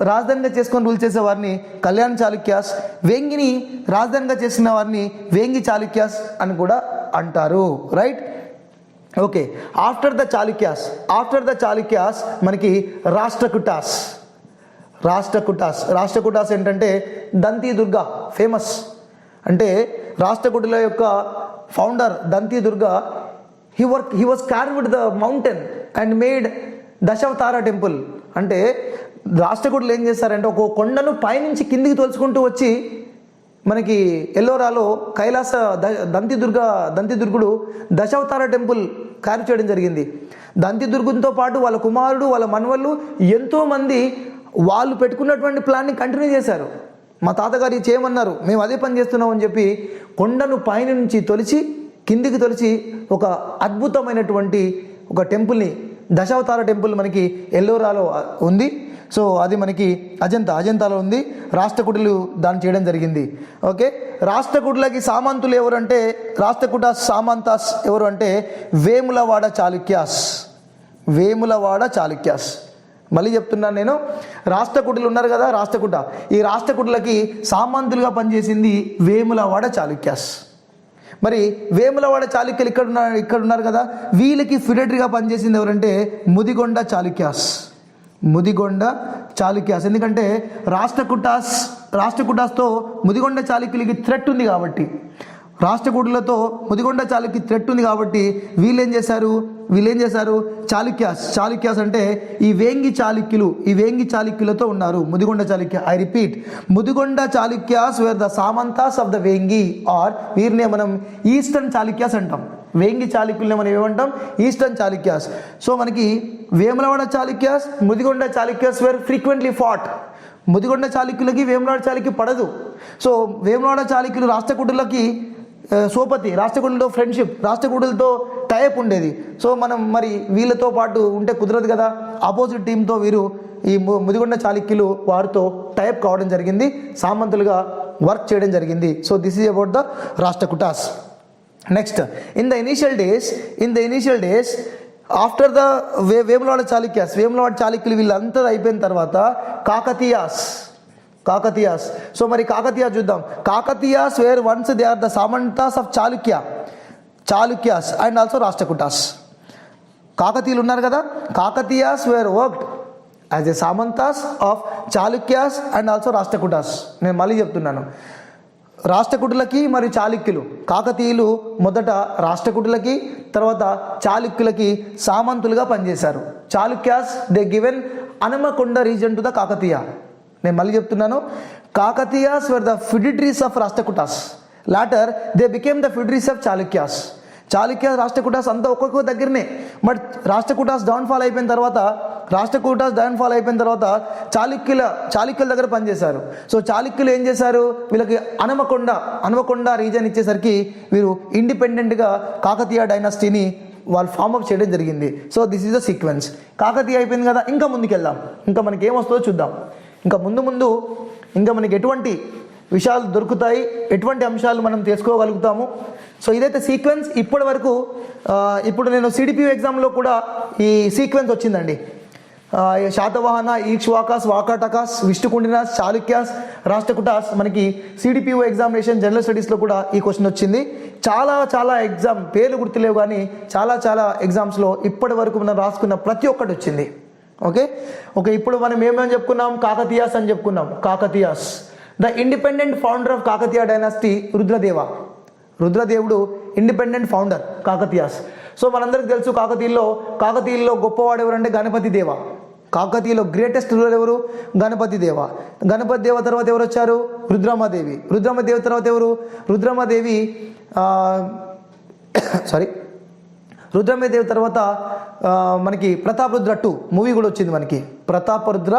రాజధానిగా చేసుకొని రూల్ చేసేవారిని కళ్యాణి చాళుక్యాస్. వేంగిని రాజధానిగా చేసుకునే వారిని వేంగి చాళుక్యాస్ అని కూడా అంటారు. Right. Okay, after the Chalukyas మనకి రాష్ట్రకూటాస్ ఏంటంటే దంతి దుర్గా ఫేమస్. అంటే రాష్ట్రకూటుల యొక్క founder Danti Durga, he was carved the mountain and made Dashavatara temple. అంటే రాష్ట్రకూటులు ఏం చేస్తారంటే ఒక కొండను పైనుంచి కిందికి తోలుచుకుంటూ వచ్చి మనకి ఎల్లోరాలో కైలాస దంతిదుర్గుడు దశావతార టెంపుల్ కార్వ్ చేయడం జరిగింది. దంతిదుర్గునితో పాటు వాళ్ళ కుమారుడు వాళ్ళ మనవళ్ళు ఎంతోమంది వాళ్ళు పెట్టుకున్నటువంటి ప్లాన్ని కంటిన్యూ చేశారు. మా తాతగారు చేయమన్నారు, మేము అదే పని చేస్తున్నాం అని చెప్పి కొండను పైనుంచి కిందికి తొలిచి ఒక అద్భుతమైనటువంటి ఒక టెంపుల్ని, దశావతార టెంపుల్ మనకి ఎల్లోరాలో ఉంది. సో అది మనకి అజంతాలో ఉంది. రాష్ట్రకూటులు దాన్ని చేయడం జరిగింది. ఓకే, రాష్ట్రకూటులకి సామంతులు ఎవరంటే సామంతాస్ ఎవరు అంటే వేములవాడ చాళుక్యాస్. మళ్ళీ చెప్తున్నాను నేను, రాష్ట్రకూటులు ఉన్నారు కదా, ఈ రాష్ట్రకూటులకి సామంతులుగా పనిచేసింది వేములవాడ చాళుక్యాస్. మరి వేములవాడ చాళుక్యులు ఇక్కడ ఉన్నారు కదా, వీళ్ళకి ఫిడటరీగా పనిచేసింది ఎవరంటే ముదిగొండ చాళుక్యాస్. ఎందుకంటే రాష్ట్రకూటాస్తో ముదిగొండ చాళుక్యులకి థ్రెట్ ఉంది కాబట్టి రాష్ట్రకూటులతో ముదిగొండ చాళుక్య థ్రెట్ ఉంది కాబట్టి వీళ్ళేం చేశారు చాళుక్యాస్ అంటే ఈ వేంగి చాళుక్యులతో ఉన్నారు Mudigonda Chalukya. I repeat, Mudigonda Chalukyas were the samantas of the Vengi, or వీరినే మనం ఈస్టర్న్ చాళుక్యాస్ అంటాం. వేంగి చాళుక్యుల్ని మనం ఏమంటాం? ఈస్టర్న్ చాళుక్యాస్. సో మనకి Vemulawada Chalukyas, Mudigonda Chalukyas were frequently fought. Mudigonda చాళుక్యులకి వేములవాడ చాళుక్య పడదు. సో వేములవాడ చాళుక్యులు రాష్ట్రకూటులకి సోపతి, రాష్ట్రకూటులతో ఫ్రెండ్షిప్, రాష్ట్రకూటులతో టైప్ ఉండేది. సో మనం మరి వీళ్ళతో పాటు ఉంటే కుదరదు కదా, ఆపోజిట్ టీంతో వీరు ఈ ముదిగొండ చాళుక్యులు వారితో టైప్ కావడం జరిగింది, సామంతులుగా వర్క్ చేయడం జరిగింది. So this is about the Rashtrakutas. Next, in the initial days after the Vemulawada చాళుక్యులు వీళ్ళంతా అయిపోయిన తర్వాత కాకతీయాస్. సో మరి కాకతీయ చూద్దాం. Kakatiyas were once they are the samantas of Chalukyas and also Rashtrakutas. కాకతీయులు ఉన్నారు కదా, Kakatiyas were worked as a samantas of Chalukyas and also Rashtrakutas. నేను మళ్ళీ చెప్తున్నాను, రాష్ట్రకూటులకి మరియు చాళుక్యులు, కాకతీయులు మొదట రాష్ట్రకూటులకి తర్వాత చాళుక్యులకి సామంతులుగా పనిచేశారు. Chalukyas they given Hanumakonda region to the Kakatiya. నేను మళ్ళీ చెప్తున్నాను, Kakatiyas were the feudatories of Rashtrakutas, later they became the feudatories of Chalukyas. Rashtrakutas అంతా ఒక్కొక్క దగ్గరనే. బట్ రాష్ట్రకూటాస్ డౌన్ఫాల్ అయిపోయిన తర్వాత చాళుక్యుల దగ్గర పనిచేశారు. సో చాళుక్యులు ఏం చేశారు, వీళ్ళకి హనుమకొండ రీజన్ ఇచ్చేసరికి వీరు ఇండిపెండెంట్గా కాకతీయ డైనాసిటీని వాళ్ళు ఫామ్ అప్ చేయడం జరిగింది. So this is the sequence. Kakatiya అయిపోయింది కదా, ఇంకా ముందుకెళ్దాం. ఇంకా మనకి ఏమొస్తుందో చూద్దాం. ఇంకా ముందు ఇంకా మనకి ఎటువంటి విషయాలు దొరుకుతాయి, ఎటువంటి అంశాలు మనం తెలుసుకోగలుగుతాము. సో ఇదైతే సీక్వెన్స్. ఇప్పటి వరకు ఇప్పుడు నేను సిడిపిఓ ఎగ్జామ్లో కూడా ఈ సీక్వెన్స్ వచ్చిందండి. శాతవాహన, ఈక్ష్వాకాస్, వాకాటకాస్, విష్ణుకుండినాస్, చాళుక్యాస్, రాష్ట్రకూటాస్. మనకి సిడిపిఓ ఎగ్జామినేషన్ జనరల్ స్టడీస్లో కూడా ఈ క్వశ్చన్ వచ్చింది. చాలా ఎగ్జామ్ పేర్లు గుర్తులేవు కానీ చాలా ఎగ్జామ్స్లో ఇప్పటి వరకు మనం రాసుకున్న ప్రతి ఒక్కటి వచ్చింది. ఓకే, ఇప్పుడు మనం ఏమేమి చెప్పుకున్నాం? కాకతీయాస్ అని చెప్పుకున్నాం. Kakatiyas, the independent founder of Kakatiya dynasty రుద్రదేవుడు ఇండిపెండెంట్ ఫౌండర్ కాకతీయాస్. సో మనందరికి తెలుసు కాకతీయుల్లో గొప్పవాడు ఎవరంటే గణపతి దేవ. కాకతీయులో గ్రేటెస్ట్ రూలర్ ఎవరు? గణపతి దేవ తర్వాత ఎవరు వచ్చారు? రుద్రమాదేవి తర్వాత ఎవరు? రుద్రమాదేవి తర్వాత మనకి ప్రతాపరుద్ర 2 మూవీ కూడా వచ్చింది మనకి, Prataparudra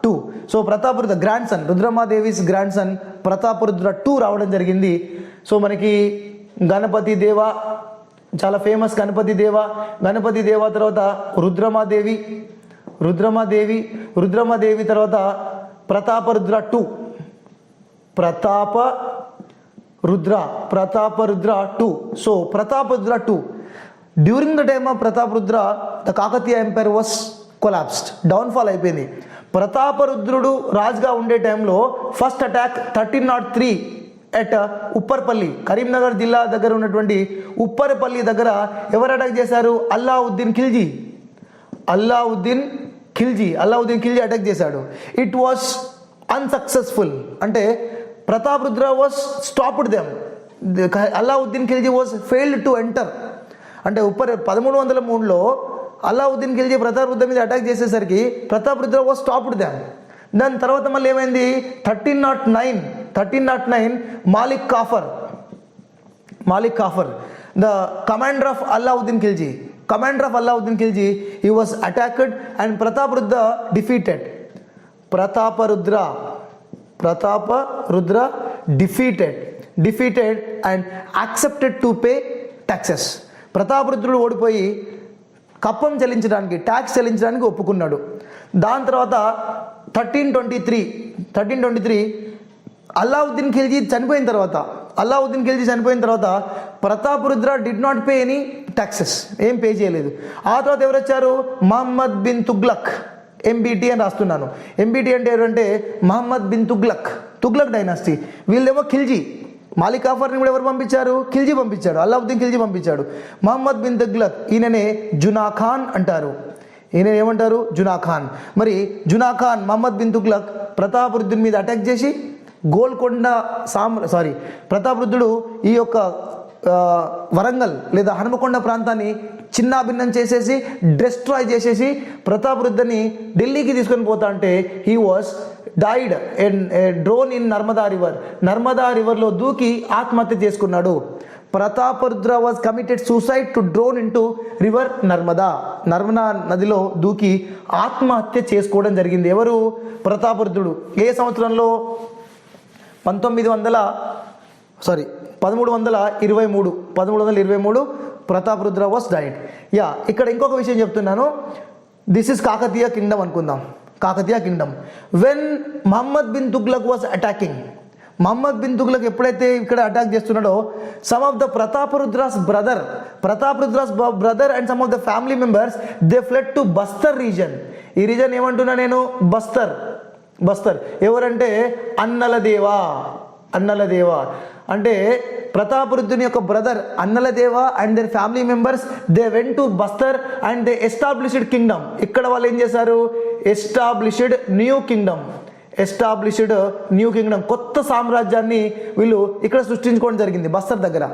2. So Prataparudra grandson, Rudramadevi's grandson Prataparudra 2 రావడం జరిగింది. సో మనకి గణపతి దేవ చాలా ఫేమస్. గణపతి దేవ తర్వాత రుద్రమాదేవి తర్వాత Prataparudra 2. Prataparudra 2. So Prataparudra 2. During the time of Prataparudra the Kakatiya empire was collapsed, downfall అయిపోయింది. ప్రతాపరుద్రుడు రాజుగా ఉండే టైంలో first attack 1303 at Upparpalli, Karimnagar జిల్లా దగ్గర ఉన్నటువంటి ఉప్పర్పల్లి దగ్గర ఎవరు అటాక్ చేశారు? అల్లావుద్దీన్ ఖిల్జీ అటాక్ చేశాడు. It was unsuccessful. అంటే Prataparudra was stopped them. Alauddin Khilji was failed to enter. అంటే 1303లో అల్లావుద్దీన్ ఖిల్జీ ప్రతాపరుద్ర మీద అటాక్ చేసేసరికి ప్రతాపరుద్ర వాస్ స్టాప్డ్ దెమ్. దాని తర్వాత మళ్ళీ ఏమైంది? 1309 Malik Kafur the commander of Alauddin Khilji he was attacked and Prataparudra defeated and accepted to pay taxes. ప్రతాపరుద్రుడు ఓడిపోయి కప్పం ట్యాక్స్ చెల్లించడానికి ఒప్పుకున్నాడు. దాని తర్వాత 1323 అల్లావుద్దీన్ ఖిల్జీ చనిపోయిన తర్వాత Prataparudra did not pay any taxes, ఏం పే చేయలేదు. ఆ తర్వాత ఎవరు వచ్చారు? మహమ్మద్ బిన్ తుగ్లక్, ఎంబీటీ అని రాస్తున్నాను. ఎంబీటీ అంటే ఎవరంటే మహమ్మద్ బిన్ తుగ్లక్ డైనాసిటీ. వీళ్ళేమో ఖిల్జీ. మాలిక్ కాఫర్ని కూడా ఎవరు పంపించారు? ఖిల్జీ పంపించాడు, అల్లావుద్దీన్ ఖిల్జీ పంపించాడు. మహమ్మద్ బిన్ తుగ్లక్ ఈయననే జునా ఖాన్ అంటారు. ఈయన ఏమంటారు? జునా ఖాన్. మరి జునా ఖాన్ మహమ్మద్ బిన్ తుగ్లక్ ప్రతాపరుద్రుని మీద అటాక్ చేసి గోల్కొండ ప్రతాపరుద్రుడు ఈ యొక్క వరంగల్ లేదా హనుమకొండ ప్రాంతాన్ని చిన్నాభిన్నం చేసేసి డిస్ట్రాయ్ చేసేసి ప్రతాపరుద్రుని ఢిల్లీకి తీసుకొని పోతా అంటే he was died drown in Narmada రివర్లో దూకి ఆత్మహత్య చేసుకున్నాడు. Prataparudra was committed suicide to drown into river Narmada నదిలో దూకి ఆత్మహత్య చేసుకోవడం జరిగింది. ఎవరు? ప్రతాపరుద్రుడు. ఏ సంవత్సరంలో? 1323 ప్రతాపరుద్ర వాస్ డైడ్. ఇక్కడ ఇంకొక విషయం చెప్తున్నాను. దిస్ ఇస్ కాకతీయ కింగ్డమ్ అనుకుందాం. Kakatiya kingdom when Mohammed bin Tughlaq was attacking, Mohammed bin Tughlaq ఎప్పుడైతే ఇక్కడ అటాక్ చేస్తున్నాడో some of the Prataparudra's brother and some of the family members they fled to Bastar region. ఈ రీజన్ ఏమంటున్నా నేను? బస్తర్. ఎవరంటే అన్నలదేవ అంటే ప్రతాపరుద్రుని యొక్క brother Annaladeva and their family members they went to Bastar and they established kingdom. ఇక్కడ వాళ్ళు ఏం చేశారు? ఎస్టాబ్లిష్డ్ న్యూ కింగ్డమ్, కొత్త సామ్రాజ్యాన్ని వీళ్ళు ఇక్కడ సృష్టించుకోవడం జరిగింది బస్తర్ దగ్గర.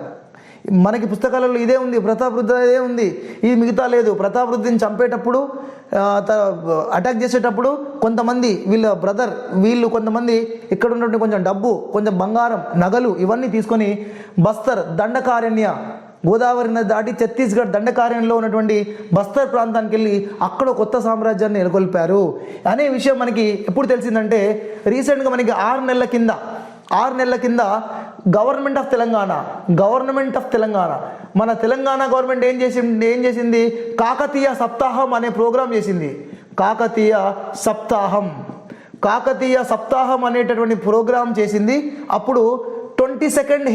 మనకి పుస్తకాలలో ఇదే ఉంది, ప్రతాపరుద్ర ఇదే ఉంది, ఇది మిగతా లేదు. ప్రతాపరుద్రుని చంపేటప్పుడు అటాక్ చేసేటప్పుడు కొంతమంది వీళ్ళు కొంతమంది ఇక్కడ ఉన్నటువంటి కొంచెం డబ్బు, కొంచెం బంగారం, నగలు ఇవన్నీ తీసుకొని బస్తర్ దండకారణ్య, గోదావరి నది దాటి ఛత్తీస్గఢ్ దండకారణ్యంలో ఉన్నటువంటి బస్తర్ ప్రాంతానికి వెళ్ళి అక్కడ కొత్త సామ్రాజ్యాన్ని నెలకొల్పారు అనే విషయం మనకి ఎప్పుడు తెలిసిందంటే రీసెంట్గా మనకి 6 నెలల కింద గవర్నమెంట్ ఆఫ్ తెలంగాణ మన తెలంగాణ గవర్నమెంట్ ఏం చేసింది? కాకతీయ సప్తాహం అనే ప్రోగ్రాం చేసింది. కాకతీయ సప్తాహం అనేటటువంటి ప్రోగ్రాం చేసింది. అప్పుడు 22nd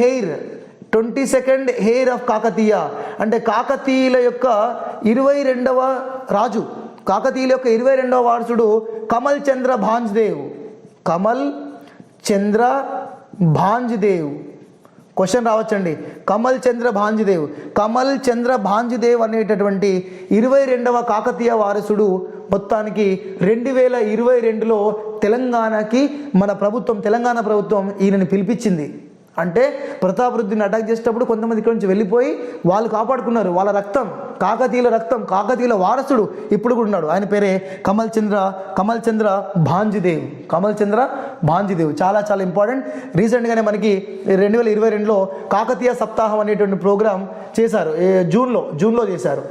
హెయిర్ ఆఫ్ కాకతీయ అంటే కాకతీయుల యొక్క 22వ రాజు, కాకతీయుల యొక్క 22వ వారసుడు కమల్ చంద్ర భాంజ్దేవ్. క్వశ్చన్ రావచ్చండి. కమల్ చంద్ర భాంజ్దేవ్ అనేటటువంటి 22వ కాకతీయ వారసుడు మొత్తానికి 2022లో తెలంగాణ ప్రభుత్వం ఈయనని పిలిపించింది. అంటే ప్రతాపరుద్రుని అటాక్ చేసేటప్పుడు కొంతమంది ఇక్కడ నుంచి వెళ్ళిపోయి వాళ్ళు కాపాడుకున్నారు. వాళ్ళ రక్తం, కాకతీయుల వారసుడు ఇప్పుడు కూడా ఉన్నాడు. ఆయన పేరే కమల్ చంద్ర భాంజ్దేవ్. చాలా చాలా ఇంపార్టెంట్. రీసెంట్గానే మనకి 2022లో కాకతీయ సప్తాహం అనేటువంటి ప్రోగ్రాం చేశారు. జూన్లో చేశారు.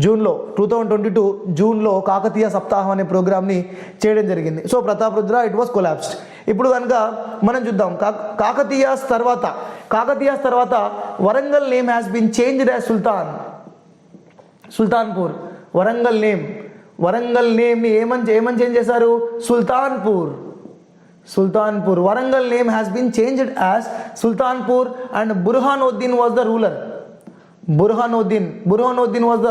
2022 జూన్లో కాకతీయ సప్తాహం అనే ప్రోగ్రామ్ని చేయడం జరిగింది. So Prataparudra it was collapsed. ఇప్పుడు కనుక మనం చూద్దాం కాకతీయాస్ తర్వాత Warangal name has been changed as Sultanpur. Warangal నేమ్ని ఏమని చేంజ్ చేశారు? Sultanpur. Warangal name has been changed as Sultanpur and Burhanuddin was the ruler. Burhanuddin was the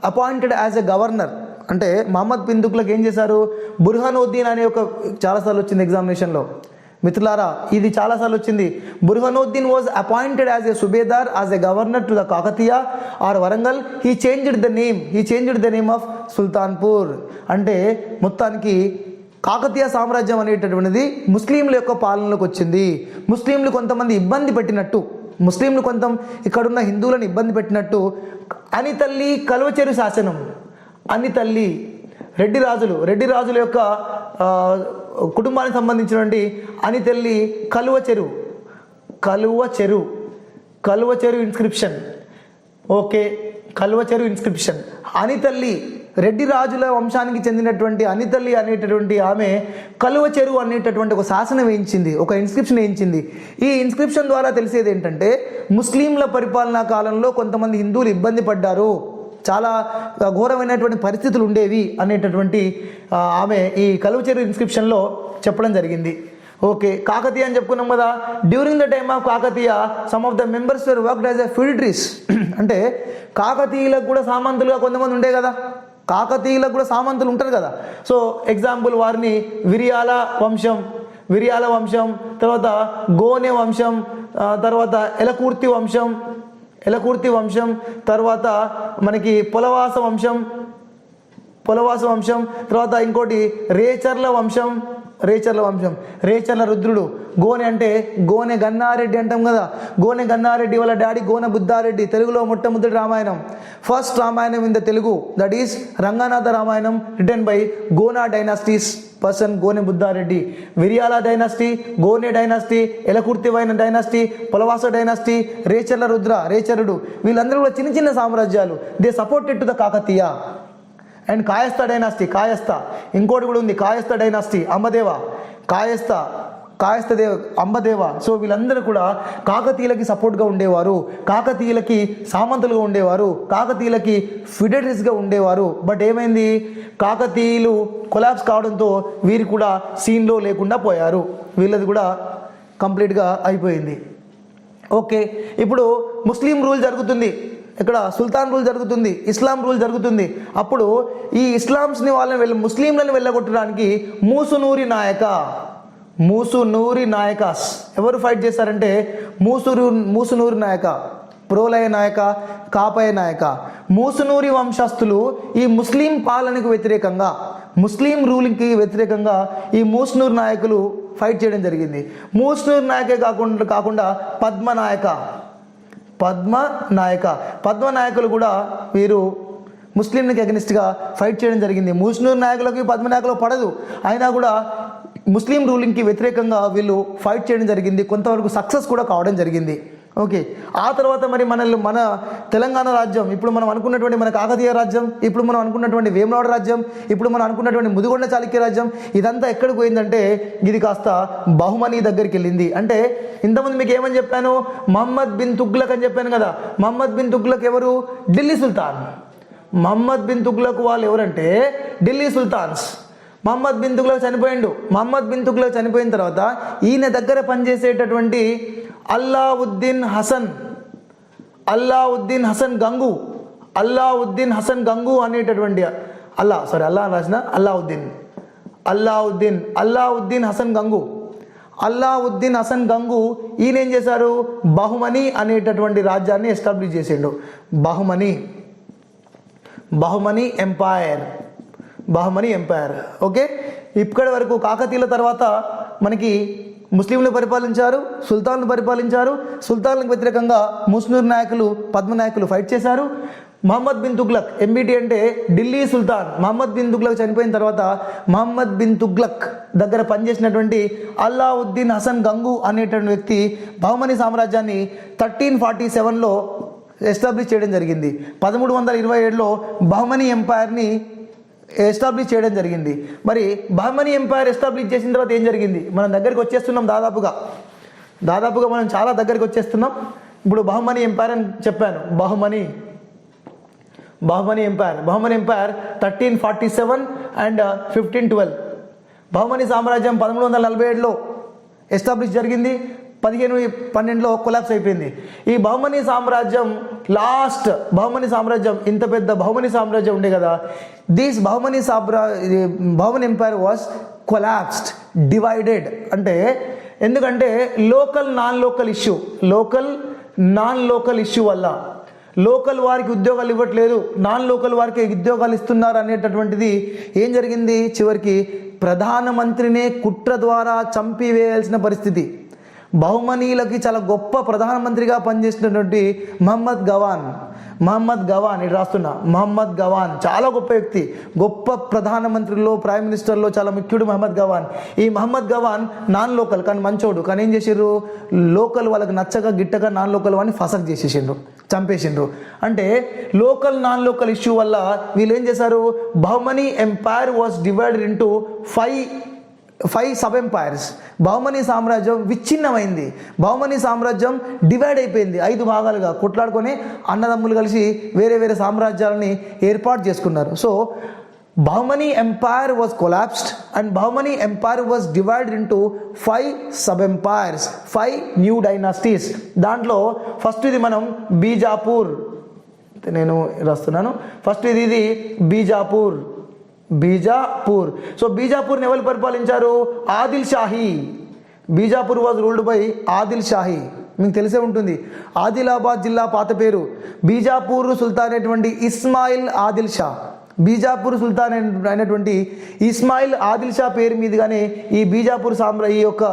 appointed as a governor. అంటే మహమ్మద్ బిన్ తుగ్లక్ ఏం చేశారు? బుర్హానుద్దీన్ అనే ఒక చాలాసార్లు వచ్చింది ఎగ్జామినేషన్లో మిత్రులారా, ఇది చాలాసార్లు వచ్చింది. Burhanuddin was appointed as a subedar as a governor to the Kakatiya or Warangal. He changed the name of Sultanpur. అంటే మొత్తానికి కాకతీయ సామ్రాజ్యం అనేటటువంటిది ముస్లింల యొక్క పాలనలోకి వచ్చింది. ముస్లింలు కొంతమంది ఇబ్బంది పెట్టినట్టు, ఇక్కడున్న హిందువులను ఇబ్బంది పెట్టినట్టు అనితల్లి కలువచెరు శాసనం, అనితల్లి రెడ్డి రాజుల యొక్క కుటుంబానికి సంబంధించినటువంటి Anitalli Kaluvacheru inscription. Okay, Kaluvacheru inscription. Anitalli Reddy రాజుల వంశానికి చెందినటువంటి అనితల్లి అనేటటువంటి ఆమె కలువచెరు అనేటటువంటి ఒక శాసనం వేయించింది, ఒక ఇన్స్క్రిప్షన్ వేయించింది. ఈ ఇన్స్క్రిప్షన్ ద్వారా తెలిసేది ఏంటంటే ముస్లింల పరిపాలనా కాలంలో కొంతమంది హిందువులు ఇబ్బంది పడ్డారు, చాలా ఘోరమైనటువంటి పరిస్థితులు ఉండేవి అనేటటువంటి ఆమె ఈ కలువచెరు ఇన్స్క్రిప్షన్లో చెప్పడం జరిగింది. ఓకే, కాకతీయ అని చెప్పుకున్నాం కదా. During the time of Kakatiya some of the members were worked as a feudatories. అంటే కాకతీయులకు కూడా సామంతులుగా కొంతమంది ఉండే కదా, కాకతీయులకు కూడా సామంతులు ఉంటారు కదా. సో ఎగ్జాంపుల్ వారిని విరియాల వంశం, తర్వాత గోనె వంశం, తర్వాత ఎలకుర్తి వంశం, తర్వాత మనకి పొలవాస వంశం, తర్వాత ఇంకోటి రేచర్ల రేచర్ల వంశం, రేచర్ల రుద్రుడు. గోనె అంటే గోనె గన్నారెడ్డి అంటాం కదా, గోనె గన్నారెడ్డి వాళ్ళ డాడీ గోనె బుద్ధారెడ్డి. తెలుగులో మొట్టమొదటి Ramayanam, first Ramayanam in the Telugu, that is Ranganatha Ramayanam, written by Gona dynasties person Gona Buddhareddy. Viriyala dynasty, Gona dynasty, ఎలకుర్తివైన డైనాసిటీ, పొలవాస డైనాసిటీ, రేచర్ల రుద్ర రేచరుడు, వీళ్ళందరూ కూడా చిన్న చిన్న సామ్రాజ్యాలు. They supported to the Kakatiya. And Kayastha dynasty, Kayastha, ఇంకోటి కూడా ఉంది కాయస్థ డైనాసిటీ, అంబదేవ, కాయస్థదేవ, అంబదేవ. సో వీళ్ళందరూ కూడా కాకతీయులకి సపోర్ట్గా ఉండేవారు, కాకతీయులకి సామంతులుగా ఉండేవారు, కాకతీయులకి ఫిడరిస్గా ఉండేవారు. బట్ ఏమైంది, కాకతీయులు కొలాప్స్ కావడంతో వీరు కూడా సీన్లో లేకుండా పోయారు, వీళ్ళది కూడా కంప్లీట్గా అయిపోయింది. ఓకే, ఇప్పుడు ముస్లిం రూల్ జరుగుతుంది, ఇక్కడ సుల్తాన్ రూల్ జరుగుతుంది, ఇస్లాం రూల్ జరుగుతుంది. అప్పుడు ఈ ఇస్లాంస్ని వాళ్ళని ముస్లింలను వెళ్ళగొట్టడానికి మూసునూరి నాయకాస్ ఎవరు ఫైట్ చేశారంటే మూసునూరి నాయక, ప్రోలయ నాయక, కాపయ నాయక. మూసునూరి వంశస్థులు ఈ ముస్లిం పాలనకు వ్యతిరేకంగా, ముస్లిం రూలింగ్కి వ్యతిరేకంగా ఈ మూసునూరు నాయకులు ఫైట్ చేయడం జరిగింది. మూసునూరు నాయకే కాకుండా పద్మనాయకులు కూడా వీరు ముస్లింలకు అగెనిస్ట్గా ఫైట్ చేయడం జరిగింది. మూసునూరు నాయకులకి పద్మనాయకులు పడదు, అయినా కూడా ముస్లిం రూలింగ్కి వ్యతిరేకంగా వీళ్ళు ఫైట్ చేయడం జరిగింది, కొంతవరకు సక్సెస్ కూడా కావడం జరిగింది. ఓకే, ఆ తర్వాత మరి మన తెలంగాణ రాజ్యం, ఇప్పుడు మనం అనుకున్నటువంటి మన కాకతీయ రాజ్యం, ఇప్పుడు మనం అనుకున్నటువంటి వేములవాడ రాజ్యం, ఇప్పుడు మనం అనుకున్నటువంటి ముదిగొండ చాళుక్య రాజ్యం, ఇదంతా ఎక్కడికి పోయిందంటే ఇది కాస్త బహుమనీ దగ్గరికి వెళ్ళింది. అంటే ఇంతకుముందు మీకు ఏమని చెప్పాను, మహమ్మద్ బిన్ తుగ్లక్ అని చెప్పాను కదా. మహమ్మద్ బిన్ తుగ్లక్ ఎవరు? ఢిల్లీ సుల్తాన్. మహమ్మద్ బిన్ తుగ్లక్ వాళ్ళు ఎవరంటే ఢిల్లీ సుల్తాన్స్. మహమ్మద్ బిన్ తుగ్లక్ చనిపోయిండు. మహమ్మద్ బిన్ తుగ్లక్ చనిపోయిన తర్వాత ఈయన దగ్గర పనిచేసేటటువంటి అల్లావుద్దీన్ హసన్ గంగు అనేటటువంటి అల్లావుద్దీన్ హసన్ గంగు ఈయన ఏం చేశారు, బహుమనీ అనేటటువంటి రాజ్యాన్ని ఎస్టాబ్లిష్ చేసిండు. బహుమనీ ఎంపైర్. ఓకే, ఇప్పటి వరకు కాకతీయుల తర్వాత మనకి ముస్లింలు పరిపాలించారు, సుల్తాన్లు పరిపాలించారు. సుల్తాన్లకు వ్యతిరేకంగా ముస్నూర్ నాయకులు, పద్మనాయకులు ఫైట్ చేశారు. మహమ్మద్ బిన్ తుగ్లక్, ఎంబీటీ అంటే ఢిల్లీ సుల్తాన్. మహమ్మద్ బిన్ తుగ్లక్ చనిపోయిన తర్వాత మహమ్మద్ బిన్ తుగ్లక్ దగ్గర పనిచేసినటువంటి అల్లావుద్దీన్ హసన్ గంగు అనేటువంటి వ్యక్తి బహుమనీ సామ్రాజ్యాన్ని 1347లో ఎస్టాబ్లిష్ చేయడం జరిగింది. 1327లో బహుమనీ ఎంపైర్ని ఎస్టాబ్లిష్ చేయడం జరిగింది. మరి బహుమనీ ఎంపైర్ ఎస్టాబ్లిష్ చేసిన తర్వాత ఏం జరిగింది, మనం దగ్గరికి వచ్చేస్తున్నాం, దాదాపుగా మనం చాలా దగ్గరికి వచ్చేస్తున్నాం. ఇప్పుడు బహుమనీ ఎంపైర్ అని చెప్పాను, బహుమనీ ఎంపైర్ 1347 అండ్ 1512. బహుమనీ సామ్రాజ్యం 1347లో ఎస్టాబ్లిష్ జరిగింది, 1512లో కొలాప్స్ అయిపోయింది. ఈ బహుమనీ సామ్రాజ్యం ఇంత పెద్ద బహుమనీ సామ్రాజ్యం ఉండే కదా, this Bahmani empire was collapsed, divided. అంటే ఎందుకంటే లోకల్ నాన్ లోకల్ ఇష్యూ వల్ల లోకల్ వారికి ఉద్యోగాలు ఇవ్వట్లేదు, నాన్ లోకల్ వారికి ఉద్యోగాలు ఇస్తున్నారు అనేటటువంటిది ఏం జరిగింది, చివరికి ప్రధానమంత్రినే కుట్ర ద్వారా చంపివేయాల్సిన పరిస్థితి. బహుమనీలకి చాలా గొప్ప ప్రధానమంత్రిగా పనిచేసినటువంటి మహమ్మద్ గవాన్ ఇటు రాస్తున్నా, మహమ్మద్ గవాన్ చాలా గొప్ప వ్యక్తి, గొప్ప ప్రధానమంత్రిలో, ప్రైమ్ మినిస్టర్లో చాలా ముఖ్యుడు మహమ్మద్ గవాన్. ఈ మహమ్మద్ గవాన్ నాన్ లోకల్ కానీ మంచోడు, కానీ ఏం చేసిర్రు, లోకల్ వాళ్ళకి నచ్చక గిట్టక నాన్ లోకల్ వాడిని ఫసక్ చేసేసిండ్రు, చంపేసిండ్రు. అంటే లోకల్ నాన్ లోకల్ ఇష్యూ వల్ల వీళ్ళు ఏం చేశారు, Bahmani empire was divided into five sub empires. Bahmani సామ్రాజ్యం విచ్ఛిన్నమైంది, బహుమనీ సామ్రాజ్యం డివైడ్ అయిపోయింది 5 భాగాలుగా. కొట్లాడుకొని అన్నదమ్ములు కలిసి వేరే వేరే సామ్రాజ్యాలని ఏర్పాటు చేసుకున్నారు. So Bahmani empire was collapsed and Bahmani empire was divided into 5 sub empires, 5 new dynasties. దాంట్లో ఫస్ట్ ఇది మనం బీజాపూర్, నేను రాస్తున్నాను, ఫస్ట్ ఇది బీజాపూర్. సో బీజాపూర్ని ఎవరు పరిపాలించారు, Adil Shahi. Bijapur was ruled by Adil Shahi, మీకు తెలిసే ఉంటుంది. ఆదిలాబాద్ జిల్లా పాత పేరు. బీజాపూర్ సుల్తాన్ అనేటువంటి ఇస్మాయిల్ ఆదిల్ షా. బీజాపూర్ సుల్తాన్ అయినటువంటి ఇస్మాయిల్ ఆదిల్ షా పేరు మీదుగానే ఈ బీజాపూర్ ఈ యొక్క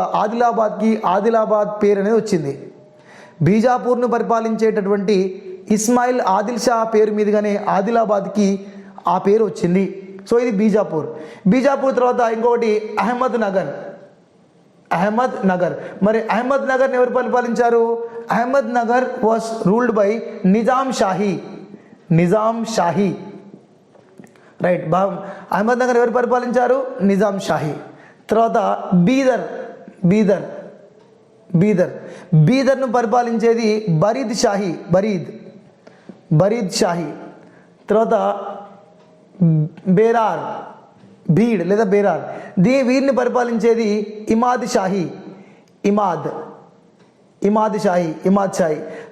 ఆదిలాబాద్ పేరు అనేది వచ్చింది. బీజాపూర్ను పరిపాలించేటటువంటి ఇస్మాయిల్ ఆదిల్ షా పేరు మీదుగానే ఆదిలాబాద్కి ఆ పేరు వచ్చింది. సో ఇది బీజాపూర్. బీజాపూర్ తర్వాత ఇంకొకటి అహ్మద్ నగర్. మరి అహ్మద్ నగర్ని ఎవరు పరిపాలించారు? Ahmad Nagar was ruled by Nizam Shahi. Right. Ahmad Nagar ఎవరు పరిపాలించారు? నిజాం షాహీ. తర్వాత బీదర్ను పరిపాలించేది బరీద్ షాహీ. తర్వాత బీడ్ లేదా బేరార్, వీరిని పరిపాలించేది ఇమాద్ షాహీ.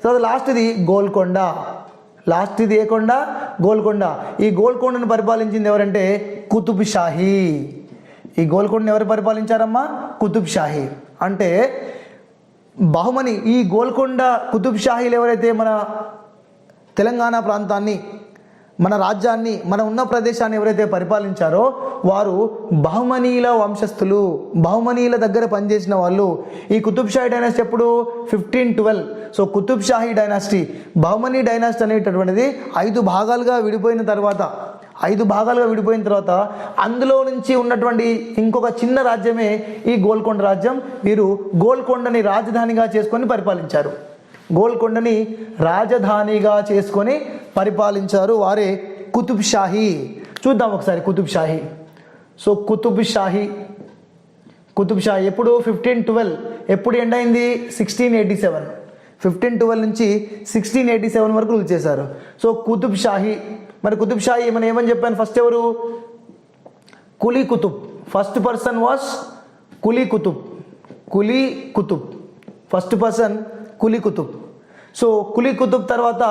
తర్వాత లాస్ట్ది గోల్కొండ. ఈ గోల్కొండను పరిపాలించింది ఎవరంటే కుతుబ్ షాహీ. ఈ గోల్కొండను ఎవరు పరిపాలించారమ్మా? కుతుబ్ షాహీ. అంటే బహుమని ఈ గోల్కొండ కుతుబ్ షాహీలు ఎవరైతే మన తెలంగాణ ప్రాంతాన్ని, మన రాజ్యాన్ని, మన ఉన్న ప్రదేశాన్ని ఎవరైతే పరిపాలించారో వారు బహుమనీల వంశస్థులు, బహుమనీల దగ్గర పనిచేసిన వాళ్ళు. ఈ కుతుబ్ షాహీ డైనాసిటీ ఎప్పుడు? 1512. So Qutb Shahi dynasty, Bahmani dynasty అనేటటువంటిది 5 భాగాలుగా విడిపోయిన తర్వాత అందులో నుంచి ఉన్నటువంటి ఇంకొక చిన్న రాజ్యమే ఈ గోల్కొండ రాజ్యం. వీరు గోల్కొండని రాజధానిగా చేసుకొని పరిపాలించారు. వారే కుతుబ్ షాహీ. చూద్దాం ఒకసారి కుతుబ్ షాహీ. సో కుతుబ్ షాహీ ఎప్పుడు? 1512. ఎప్పుడు ఎండ్ అయింది? 1687. 1512 నుంచి 1687 వరకు రూల్ చేశారు. సో కుతుబ్ షాహీ. మరి కుతుబ్ షాహీ ఏమని చెప్పాను? ఫస్ట్ ఎవరు? Quli Qutb. First person was Quli Qutb. First person Quli Qutb. So Quli Qutb తర్వాత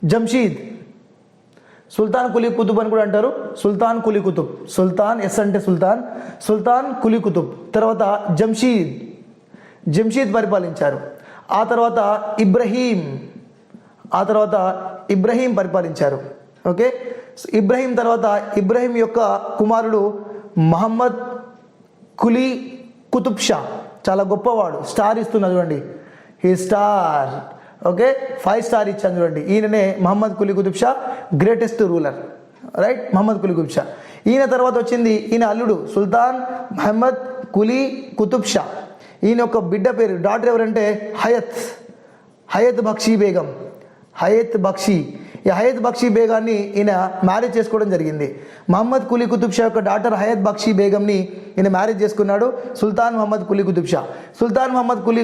జంషీద్. సుల్తాన్ కులీ కుతుబ్ అని కూడా అంటారు. సుల్తాన్ ఎస్ అంటే సుల్తాన్ కులీ కుతుబ్. తర్వాత జంషీద్ పరిపాలించారు. ఆ తర్వాత ఇబ్రహీం పరిపాలించారు. ఓకే. ఇబ్రహీం తర్వాత ఇబ్రహీం యొక్క కుమారుడు మహమ్మద్ కులీ కుతుబ్ షా. చాలా గొప్పవాడు. స్టార్ ఇస్తున్నా చూడండి, ఈ స్టార్. ఓకే, 5 స్టార్ ఇచ్చాను చూడండి. ఈయననే Muhammad Quli Qutb Shah, greatest ruler. Right, Muhammad Quli Qutb Shah. ఈయన తర్వాత వచ్చింది ఈయన అల్లుడు సుల్తాన్ మహమ్మద్ కులీ కుతుబ్ షా. ఈయన యొక్క బిడ్డ పేరు, డాటర్ ఎవరంటే హయత్ బక్షీ బేగం. ఈ హయత్ బక్షీ బేగాన్ని ఈయన మ్యారేజ్ చేసుకోవడం జరిగింది. మహమ్మద్ కులీ కుతుబ్ షా యొక్క డాటర్ హయత్ బక్షీ బేగంని ఈయన మ్యారేజ్ చేసుకున్నాడు. సుల్తాన్ మహమ్మద్ కులీ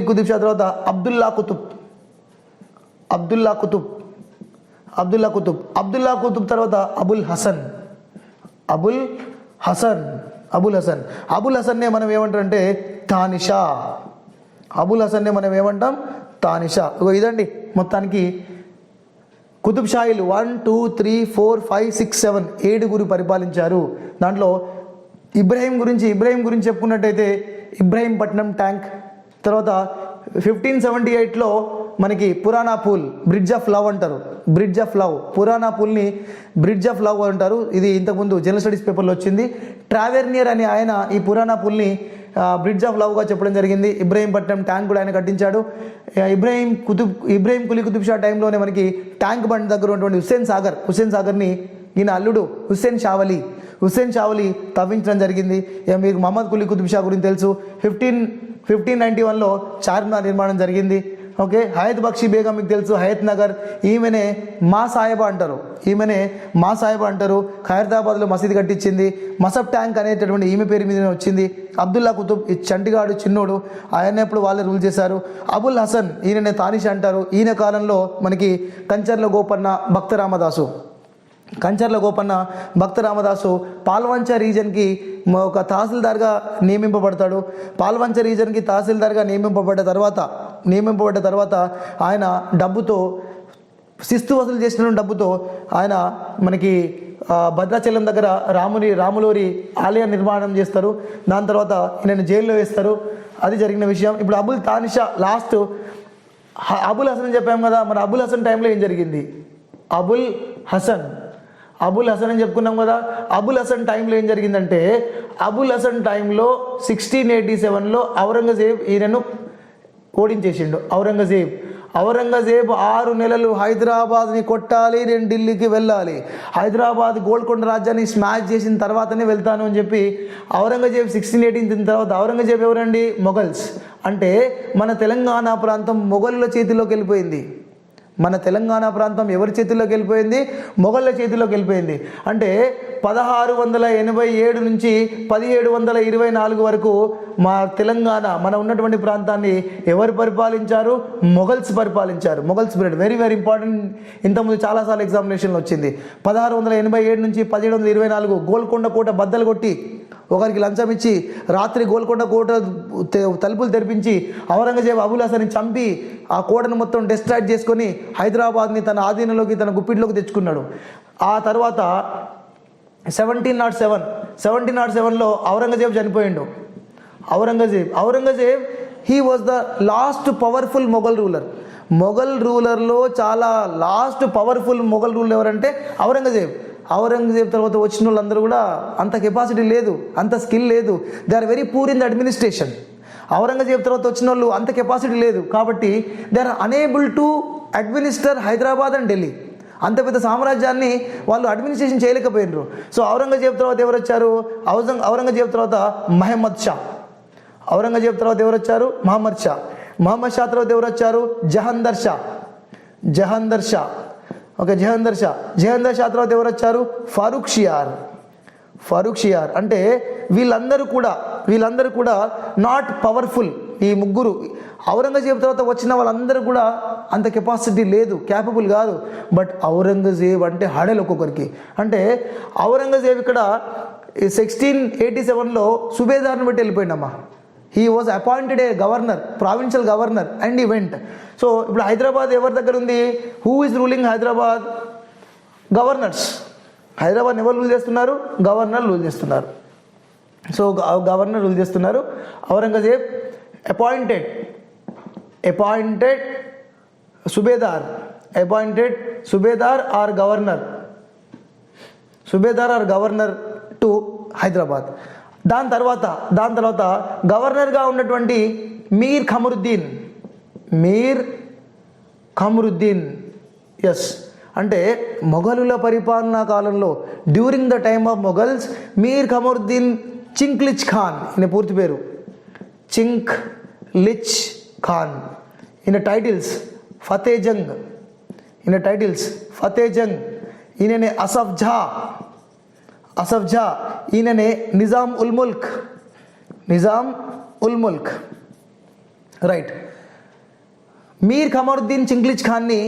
కుతుబ్ షా తర్వాత అబ్దుల్లా కుతుబ్ తర్వాత అబుల్ హసన్నే మనం ఏమంటారంటే తానిషా. తానిషా. ఇదండి మొత్తానికి కుతుబ్ షాహీలు 1 2 3 4 5 6 7 7 పరిపాలించారు. దాంట్లో ఇబ్రహీం గురించి చెప్పుకున్నట్టయితే ఇబ్రహీంపట్నం ట్యాంక్. తర్వాత 1578లో మనకి Purana pool, bridge of love అంటారు. పురాణా పూల్ని బ్రిడ్జ్ ఆఫ్ లవ్ అంటారు. ఇది ఇంతకుముందు జనరల్ స్టడీస్ పేపర్లో వచ్చింది. ట్రావెర్నియర్ అనే ఆయన ఈ పురాణా పూల్ని బ్రిడ్జ్ ఆఫ్ లవ్గా చెప్పడం జరిగింది. ఇబ్రహీంపట్నం ట్యాంక్ కూడా ఆయన కట్టించాడు. ఇబ్రహీం కులీ కుతుబ్ షా టైంలోనే మనకి ట్యాంక్ బండ్ దగ్గర ఉన్నటువంటి హుస్సేన్ సాగర్ని ఈయన అల్లుడు హుస్సేన్ షావలి తవ్వించడం జరిగింది. మీకు మహమ్మద్ కులీ కుతుబ్ షా గురించి తెలుసు. 1591లో చార్మినార్ నిర్మాణం జరిగింది. ఓకే. హయత్ బక్షీ బేగం మీకు తెలుసు, హయత్ నగర్. ఈమెనే మా సాహెబా అంటారు. ఖైరతాబాద్లో మసీదు కట్టించింది. మసబ్ ట్యాంక్ అనేటటువంటి ఈమె పేరు మీదనే వచ్చింది. అబ్దుల్లా కుతుబ్ ఈ చంటిగాడు చిన్నోడు, ఆయనప్పుడు వాళ్ళే రూల్ చేశారు. అబుల్ హసన్ ఈయననే తానిష్ అంటారు. ఈయన కాలంలో మనకి కంచర్ల గోపన్న భక్త రామదాసు పాల్వంచ రీజన్కి ఒక తహసీల్దార్గా నియమింపబడతాడు. పాల్వంచ రీజన్కి తహసీల్దార్గా నియమింపబడ్డ తర్వాత ఆయన డబ్బుతో, శిస్తు వసూలు చేసిన డబ్బుతో ఆయన మనకి భద్రాచలం దగ్గర రాములోరి ఆలయ నిర్మాణం చేస్తారు. దాని తర్వాత ఈయనను జైల్లో వేస్తారు. అది జరిగిన విషయం. ఇప్పుడు అబుల్ తానిషా లాస్ట్ అబుల్ హసన్ చెప్పాము కదా. మరి అబుల్ హసన్ టైంలో ఏం జరిగింది? అబుల్ అబుల్ హసన్ అని చెప్పుకున్నాం కదా. అబుల్ హసన్ టైంలో ఏం జరిగిందంటే, అబుల్ హసన్ టైంలో 1687లో ఔరంగజేబ్ ఈయనను ఓడించేసిండు. ఔరంగజేబ్ 6 నెలలు హైదరాబాద్ని కొట్టాలి, నేను ఢిల్లీకి వెళ్ళాలి, హైదరాబాద్ గోల్కొండ రాజ్యాన్ని స్మాష్ చేసిన తర్వాతనే వెళ్తాను అని చెప్పి ఔరంగజేబ్ 1618 తర్వాత ఔరంగజేబ్ ఎవరండి? మొఘల్స్. అంటే మన తెలంగాణ ప్రాంతం మొఘలుల చేతిలోకి వెళ్ళిపోయింది. మన తెలంగాణ ప్రాంతం ఎవరి చేతుల్లోకి వెళ్ళిపోయింది? మొఘళ్ళ చేతిలోకి వెళ్ళిపోయింది. అంటే 1687 నుంచి 1724 వరకు మా తెలంగాణ, మన ఉన్నటువంటి ప్రాంతాన్ని ఎవరు పరిపాలించారు? మొఘల్స్ పరిపాలించారు. Mughals period very very important. ఇంతకుముందు చాలాసార్లు ఎగ్జామినేషన్లో వచ్చింది. 1687 నుంచి 1724 గోల్కొండ కోట బద్దలు కొట్టి, ఒకరికి లంచం ఇచ్చి, రాత్రి గోల్కొండ కోట తలుపులు తెరిపించి ఔరంగజేబ్ అబుల్ హసన్ని చంపి ఆ కోటను మొత్తం డిస్ట్రాక్ట్ చేసుకొని హైదరాబాద్ని తన ఆధీనంలోకి, తన గుప్పిట్లోకి తెచ్చుకున్నాడు. ఆ తర్వాత 1707లో ఔరంగజేబ్ చనిపోయిండు. Aurangzeb he was the last powerful Mughal ruler. Mughal రూలర్లో చాలా లాస్ట్ పవర్ఫుల్ మొఘల్ రూలర్ ఎవరంటే ఔరంగజేబ్ తర్వాత వచ్చిన వాళ్ళందరూ కూడా అంత కెపాసిటీ లేదు, అంత స్కిల్ లేదు. They are very poor in the administration. Aurangzeb తర్వాత వచ్చిన వాళ్ళు అంత కెపాసిటీ లేదు, కాబట్టి they are unable to administer Hyderabad and Delhi. అంత పెద్ద సామ్రాజ్యాన్ని వాళ్ళు అడ్మినిస్ట్రేషన్ చేయలేకపోయినారు. సో ఔరంగజేబ్ తర్వాత ఎవరు వచ్చారు? ఔరంగజేబ్ తర్వాత మహమ్మద్ షా. ఔరంగజేబ్ తర్వాత ఎవరు వచ్చారు? మహమ్మద్ షా తర్వాత ఎవరు వచ్చారు? జహందర్ షా. ఓకే, జహందర్ షా తర్వాత ఎవరు వచ్చారు? ఫారూక్ షియార్. అంటే వీళ్ళందరూ కూడా నాట్ పవర్ఫుల్. ఈ ముగ్గురు ఔరంగజేబ్ తర్వాత వచ్చిన వాళ్ళందరూ కూడా అంత కెపాసిటీ లేదు, క్యాపబుల్ కాదు. బట్ ఔరంగజేబ్ అంటే హడల్ ఒక్కొక్కరికి. అంటే ఔరంగజేబ్ ఇక్కడ 1687లో సుబేదార్ని బట్టి వెళ్ళిపోయిండమ్మా. He was appointed a governor, provincial governor, and he went. So ఇప్పుడు హైదరాబాద్ ఎవరి దగ్గర ఉంది? Who is ruling Hyderabad? Governors. Hyderabad ఎవరు రూల్ చేస్తున్నారు? గవర్నర్ రూల్ చేస్తున్నారు. సో గవర్నర్ రూల్ చేస్తున్నారు. Aurangzeb appointed subedar or governor to Hyderabad. దాని తర్వాత గవర్నర్గా ఉన్నటువంటి మీర్ ఖమరుద్దీన్ ఎస్, అంటే మొఘలుల పరిపాలనా కాలంలో during the time of Mughals Mir Qamaruddin Chin Qilich Khan, ఈయన పూర్తి పేరు చింక్లిచ్ ఖాన్. ఈయన టైటిల్స్ ఫతేజంగ్, ఈయననే అసఫ్ జా, ఈయననే నిజాం ఉల్ ముల్క్. రైట్. మీర్ ఖమరుద్దీన్ చింక్లిచ్ ఖాన్ని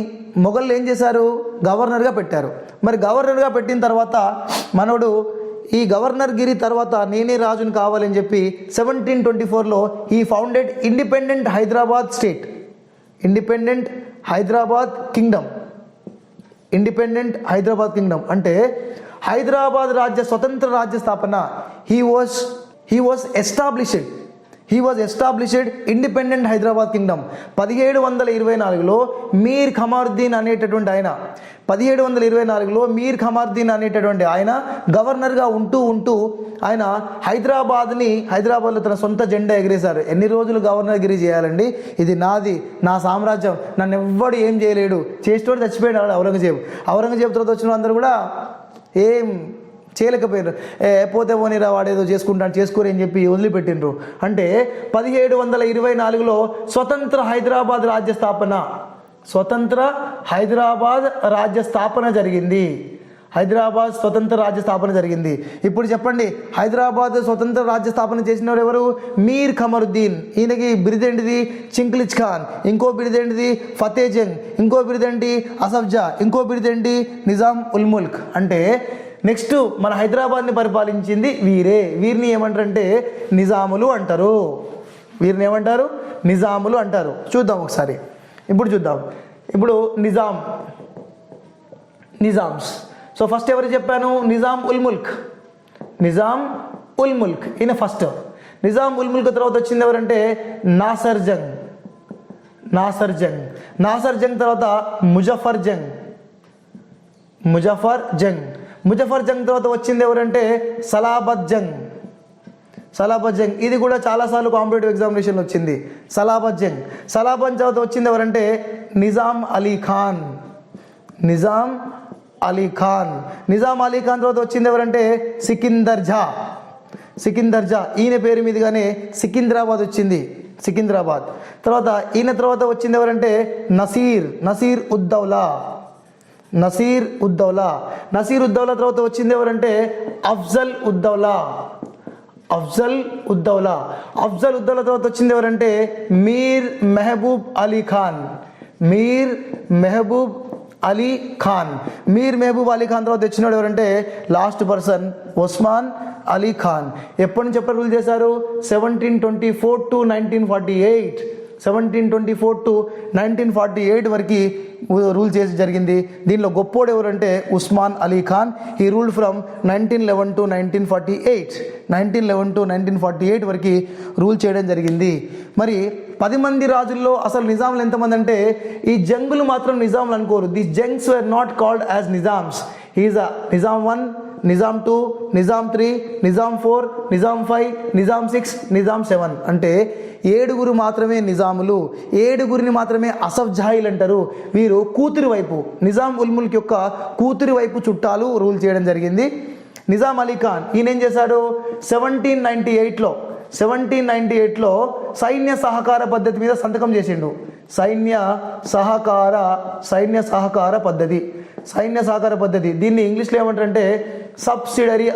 మొఘళ్ళు ఏం చేశారు? గవర్నర్గా పెట్టారు. మరి గవర్నర్గా పెట్టిన తర్వాత మనోడు ఈ గవర్నర్ గిరి తర్వాత నేనే రాజుని కావాలని చెప్పి 1724లో ఈ ఫౌండెడ్ ఇండిపెండెంట్ హైదరాబాద్ కింగ్డమ్. అంటే హైదరాబాద్ స్వతంత్ర రాజ్య స్థాపన. He was established independent Hyderabad kingdom. 1724లో మీర్ ఖమరుద్దీన్ అనేటటువంటి ఆయన గవర్నర్గా ఉంటూ ఆయన హైదరాబాద్లో తన సొంత జెండా ఎగిరేశారు. ఎన్ని రోజులు గవర్నర్ గిరి చేయాలండి? ఇది నాది, నా సామ్రాజ్యం, నన్ను ఎవ్వడు ఏం చేయలేడు, చేసేటోడు చచ్చిపోయాడు ఔరంగజేబ్ తర్వాత వచ్చిన అందరూ కూడా ఏం చేయలేకపోయారు. పోతే పోనీరా, వాడేదో చేసుకోరు అని చెప్పి వదిలిపెట్టిండ్రు. అంటే 1724లో స్వతంత్ర హైదరాబాద్ రాజ్య స్థాపన జరిగింది. ఇప్పుడు చెప్పండి, హైదరాబాద్ స్వతంత్ర రాజ్య స్థాపన చేసిన వారు ఎవరు? మీర్ ఖమరుద్దీన్. ఈయనకి బిరుదేంటిది? చింక్లిచ్ ఖాన్. ఇంకో బిరుదేంటిది? ఫతేజంగ్. ఇంకో బిరుదేంటి? అసఫ్ జా. ఇంకో బిరుదేంటి? నిజాం ఉల్ ముల్క్. అంటే నెక్స్ట్ మన హైదరాబాద్ని పరిపాలించింది వీరిని ఏమంటారంటే నిజాములు అంటారు. చూద్దాం ఒకసారి. ఇప్పుడు నిజామ్స్. సో ఫస్ట్ ఎవరు చెప్పాను? నిజాం ఉల్ ముల్క్. ఈయన ఫస్ట్. నిజాం ఉల్ ముల్క్ తర్వాత వచ్చింది ఎవరంటే నాసర్ జంగ్ తర్వాత ముజఫర్ జంగ్. ముజఫర్ జంగ్ తర్వాత వచ్చింది ఎవరంటే సలాబత్ జంగ్. సలాబత్ జంగ్ ఇది కూడా చాలాసార్లు కాంపిటేటివ్ ఎగ్జామినేషన్ వచ్చింది. సలాబత్ జంగ్ తర్వాత వచ్చింది ఎవరంటే నిజాం అలీ ఖాన్. నిజాం అలీ ఖాన్ తర్వాత వచ్చింది ఎవరంటే సికిందర్ జా. ఈయన పేరు మీదుగానే సికింద్రాబాద్ వచ్చింది. తర్వాత ఈయన తర్వాత వచ్చింది ఎవరంటే నసీర్ ఉద్దౌలా. తర్వాత వచ్చింది ఎవరంటే అఫ్జల్ ఉద్దౌలా. తర్వాత వచ్చింది ఎవరంటే మీర్ మెహబూబ్ అలీ ఖాన్. తర్వాత వచ్చినాడు ఎవరంటే లాస్ట్ పర్సన్ ఉస్మాన్ అలీ ఖాన్. ఎప్పటి నుంచి ఎప్పుడు రూల్ చేశారు? 1724 to 1948. 1724 to 1948 వరకు రూల్ చేసి జరిగింది. దీనిలో గొప్పోడు ఎవరంటే ఉస్మాన్ అలీ ఖాన్. ఈ రూల్డ్ ఫ్రమ్ 1911 to 1948. 1911 to 1948 వరకు రూల్ చేయడం జరిగింది. మరి 10 మంది రాజుల్లో అసలు నిజాంలు ఎంతమంది అంటే ఈ జంగులు మాత్రం నిజాంలు అనుకోరు. The Jungs were not called as Nizams. Is a Nizam 1, Nizam 2, Nizam 3, Nizam 4, Nizam 5, Nizam 6, Nizam 7. అంటే 7 మాత్రమే నిజాములు, 7 మాత్రమే అసఫ్ జాహీలు అంటారు. వీరు కూతురి వైపు, నిజాం ఉల్ ముల్క్ యొక్క కూతురి వైపు చుట్టాలు రూల్ చేయడం జరిగింది. నిజాం అలీ ఖాన్ ఈయన ఏం చేశాడు? 1798లో సైన్య సహకార పద్ధతి మీద సంతకం చేసిండు. సైన్య సహకార పద్ధతి దీన్ని ఇంగ్లీష్లో ఏమంటారంటే సబ్సిడరీ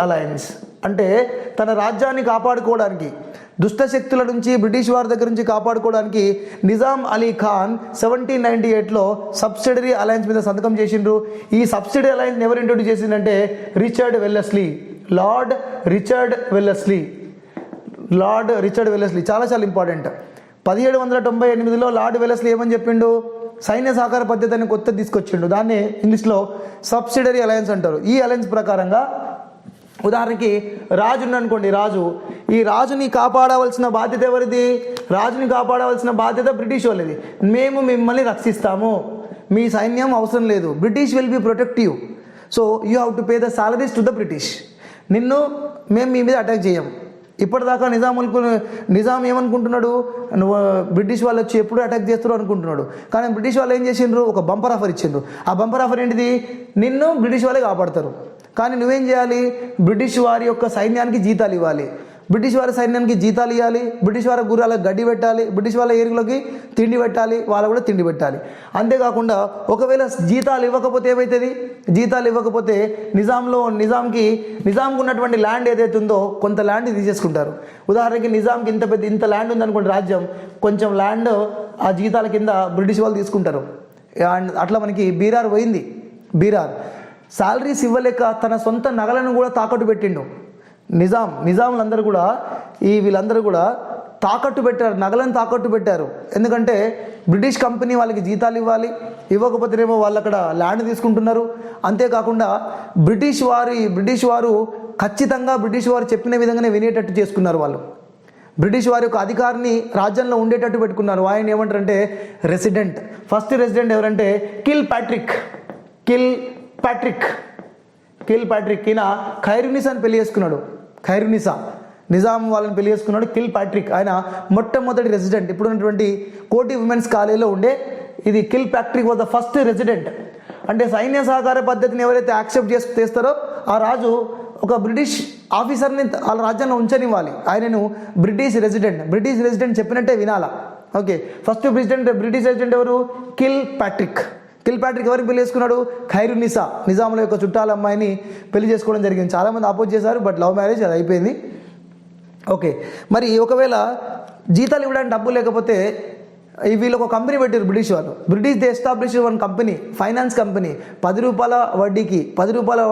అలయన్స్. అంటే తన రాజ్యాన్ని కాపాడుకోవడానికి, దుష్ట శక్తుల నుంచి, బ్రిటిష్ వారి దగ్గర నుంచి కాపాడుకోవడానికి నిజాం అలీ ఖాన్ 1798లో సబ్సిడరీ అలయన్స్ మీద సంతకం చేసిండ్రు. ఈ సబ్సిడరీ అలయన్స్ ఎవరు ఇంట్రొడ్యూస్ చేసిందంటే లార్డ్ రిచర్డ్ వెల్లెస్లీ. చాలా ఇంపార్టెంట్. 1798లో లార్డ్ వెల్లెస్లీ ఏమని చెప్పిండు? సైన్య సహకార పద్ధతి అని కొత్త తీసుకొచ్చిండు. దాన్ని ఇంగ్లీష్లో సబ్సిడరీ అలయన్స్ అంటారు. ఈ అలయన్స్ ప్రకారంగా ఉదాహరణకి రాజు అనుకోండి, ఈ రాజుని కాపాడవలసిన బాధ్యత ఎవరిది? రాజుని కాపాడవలసిన బాధ్యత బ్రిటిష్ వాళ్ళది. మేము మిమ్మల్ని రక్షిస్తాము, మీ సైన్యం అవసరం లేదు, British will be protective, so you have to pay the salaries to the British. మేము మీ మీద అటాక్ చేయం. ఇప్పటిదాకా నిజాం ఏమనుకుంటున్నాడు? బ్రిటిష్ వాళ్ళు వచ్చి ఎప్పుడు అటాక్ చేస్తారు అనుకుంటున్నాడు. కానీ బ్రిటిష్ వాళ్ళు ఏం చేసిండ్రు? ఒక బంపర్ ఆఫర్ ఇచ్చిండ్రు. ఆ బంపర్ ఆఫర్ ఏంటిది? నిన్ను బ్రిటిష్ వాళ్ళే కాపాడతారు, కానీ నువ్వేం చేయాలి? బ్రిటిష్ వారి యొక్క సైన్యానికి జీతాలు ఇవ్వాలి, బ్రిటిష్ వారి సైన్యానికి జీతాలు ఇవ్వాలి, బ్రిటిష్ వారి గుర్రాలకు గడ్డి పెట్టాలి, బ్రిటిష్ వాళ్ళ ఏరుగులకి తిండి పెట్టాలి, వాళ్ళకు కూడా తిండి పెట్టాలి. అంతేకాకుండా ఒకవేళ జీతాలు ఇవ్వకపోతే ఏమవుతుంది? జీతాలు ఇవ్వకపోతే నిజాంకి ఉన్నటువంటి ల్యాండ్ ఏదైతే ఉందో కొంత ల్యాండ్ తీసేసుకుంటారు. ఉదాహరణకి నిజాంకి ఇంత ల్యాండ్ ఉందనుకోండి, రాజ్యం, కొంచెం ల్యాండ్ ఆ జీతాల కింద బ్రిటిష్ వాళ్ళు తీసుకుంటారు. అండ్ అట్లా మనకి బీరార్ పోయింది. శాలరీస్ ఇవ్వలేక తన సొంత నగలను కూడా తాకట్టు పెట్టిండు. నిజాములందరూ కూడా వీళ్ళందరూ కూడా తాకట్టు పెట్టారు, నగలను తాకట్టు పెట్టారు. ఎందుకంటే బ్రిటిష్ కంపెనీ వాళ్ళకి జీతాలు ఇవ్వకపోతేనేమో వాళ్ళు అక్కడ ల్యాండ్ తీసుకుంటున్నారు. అంతేకాకుండా బ్రిటిష్ వారు ఖచ్చితంగా బ్రిటిష్ వారు చెప్పిన విధంగానే వినేటట్టు చేసుకున్నారు. వాళ్ళు బ్రిటిష్ వారి యొక్క అధికారిని రాజ్యంలో ఉండేటట్టు పెట్టుకున్నారు. ఆయన ఏమంటారంటే రెసిడెంట్. ఫస్ట్ రెసిడెంట్ ఎవరంటే కిల్ ప్యాట్రిక్. ఈయన ఖైరునిసాని పెళ్లి చేసుకున్నాడు. నిజాం వాళ్ళని పెళ్లి చేసుకున్నాడు కిల్ ప్యాట్రిక్. ఆయన మొట్టమొదటి రెసిడెంట్. ఇప్పుడు ఉన్నటువంటి కోటి ఉమెన్స్ కాలేజీలో ఉండే ఇది kill Patrick was the first resident. అంటే సైన్య సహకార పద్ధతిని ఎవరైతే యాక్సెప్ట్ చేస్తారో ఆ రాజు ఒక బ్రిటిష్ ఆఫీసర్ని వాళ్ళ రాజ్యంలో ఉంచనివ్వాలి. ఆయనను బ్రిటిష్ రెసిడెంట్ చెప్పినట్టే వినాలా. ఓకే, ఫస్ట్ బ్రిటిష్ రెసిడెంట్ ఎవరు? కిల్ ప్యాట్రిక్ ఎవరికి పెళ్లి చేసుకున్నాడు? ఖైరునిసా, నిజాముల యొక్క చుట్టాల అమ్మాయిని పెళ్లి చేసుకోవడం జరిగింది. చాలామంది అపోజ్ చేశారు, బట్ లవ్ మ్యారేజ్, అది అయిపోయింది. ఓకే, మరి ఒకవేళ జీతాలు ఇవ్వడానికి డబ్బు లేకపోతే వీళ్ళు ఒక కంపెనీ పెట్టారు British they establish one company, finance company. 10 రూపాయల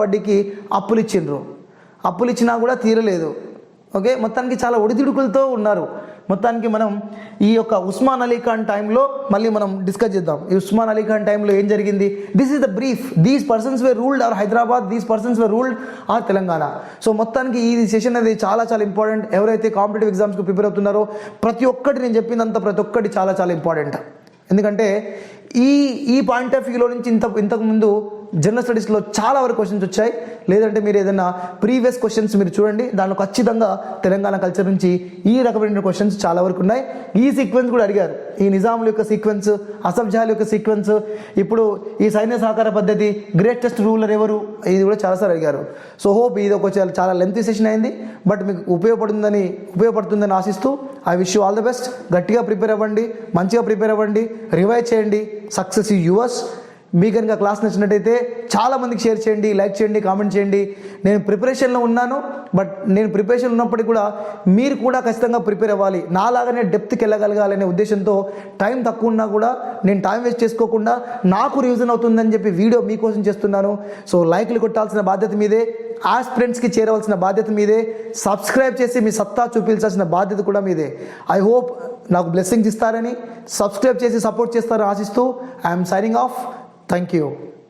వడ్డీకి అప్పులు ఇచ్చినా కూడా తీరలేదు. ఓకే, మొత్తానికి చాలా ఒడిదుడుకులతో ఉన్నారు. మొత్తానికి మనం ఈ యొక్క ఉస్మాన్ అలీ ఖాన్ టైంలో మళ్ళీ మనం డిస్కస్ చేద్దాం. ఈ ఉస్మాన్ అలీ ఖాన్ టైంలో ఏం జరిగింది? This is the brief. These persons were ruled our Hyderabad, these persons were ruled our Telangana. So మొత్తానికి ఈ సెషన్ అనేది చాలా ఇంపార్టెంట్. ఎవరైతే కాంపిటేటివ్ ఎగ్జామ్స్కి ప్రిపేర్ అవుతున్నారో ప్రతి ఒక్కటి నేను చెప్పిందంతా ప్రతి ఒక్కటి చాలా ఇంపార్టెంట్. ఎందుకంటే ఈ పాయింట్ ఆఫ్ వ్యూలో నుంచి ఇంతకుముందు జనరల్ స్టడీస్లో చాలా వరకు క్వశ్చన్స్ వచ్చాయి. లేదంటే మీరు ఏదైనా ప్రీవియస్ క్వశ్చన్స్ మీరు చూడండి, దానిలో ఖచ్చితంగా తెలంగాణ కల్చర్ నుంచి ఈ రకమైన క్వశ్చన్స్ చాలా వరకు ఉన్నాయి. ఈ సీక్వెన్స్ కూడా అడిగారు, ఈ నిజాముల యొక్క సీక్వెన్స్, అసఫ్ జహల్ యొక్క సీక్వెన్స్, ఇప్పుడు ఈ సైన్య సహకార పద్ధతి, గ్రేటెస్ట్ రూలర్ ఎవరు, ఇది కూడా చాలాసార్లు అడిగారు. సో హోప్ ఇది ఒక చాలా లెంతీ సెషన్ అయింది, బట్ మీకు ఉపయోగపడుతుందని ఆశిస్తూ I wish you all the best. గట్టిగా ప్రిపేర్ అవ్వండి, మంచిగా ప్రిపేర్ అవ్వండి, రివైజ్ చేయండి. సక్సెస్ ఈ యువర్స్. మీకు కనుక క్లాస్ నచ్చినట్టయితే చాలామందికి షేర్ చేయండి, లైక్ చేయండి, కామెంట్ చేయండి. నేను ప్రిపరేషన్లో ఉన్నాను, బట్ నేను ప్రిపరేషన్ ఉన్నప్పటికీ కూడా మీరు కూడా ఖచ్చితంగా ప్రిపేర్ అవ్వాలి. నాలాగానే డెప్త్కి వెళ్ళగలగాలనే ఉద్దేశంతో టైం తక్కువ ఉన్నా కూడా నేను టైం వేస్ట్ చేసుకోకుండా నాకు రివిజన్ అవుతుందని చెప్పి వీడియో మీకోసం చేస్తున్నాను. సో లైక్లు కొట్టాల్సిన బాధ్యత మీదే, ఆస్పిరెంట్స్కి చేరవలసిన బాధ్యత మీదే, సబ్స్క్రైబ్ చేసి మీ సత్తా చూపించాల్సిన బాధ్యత కూడా మీదే. ఐ హోప్ నాకు బ్లెస్సింగ్స్ ఇస్తారని, సబ్స్క్రైబ్ చేసి సపోర్ట్ చేస్తారని ఆశిస్తూ I'm signing off. Thank you.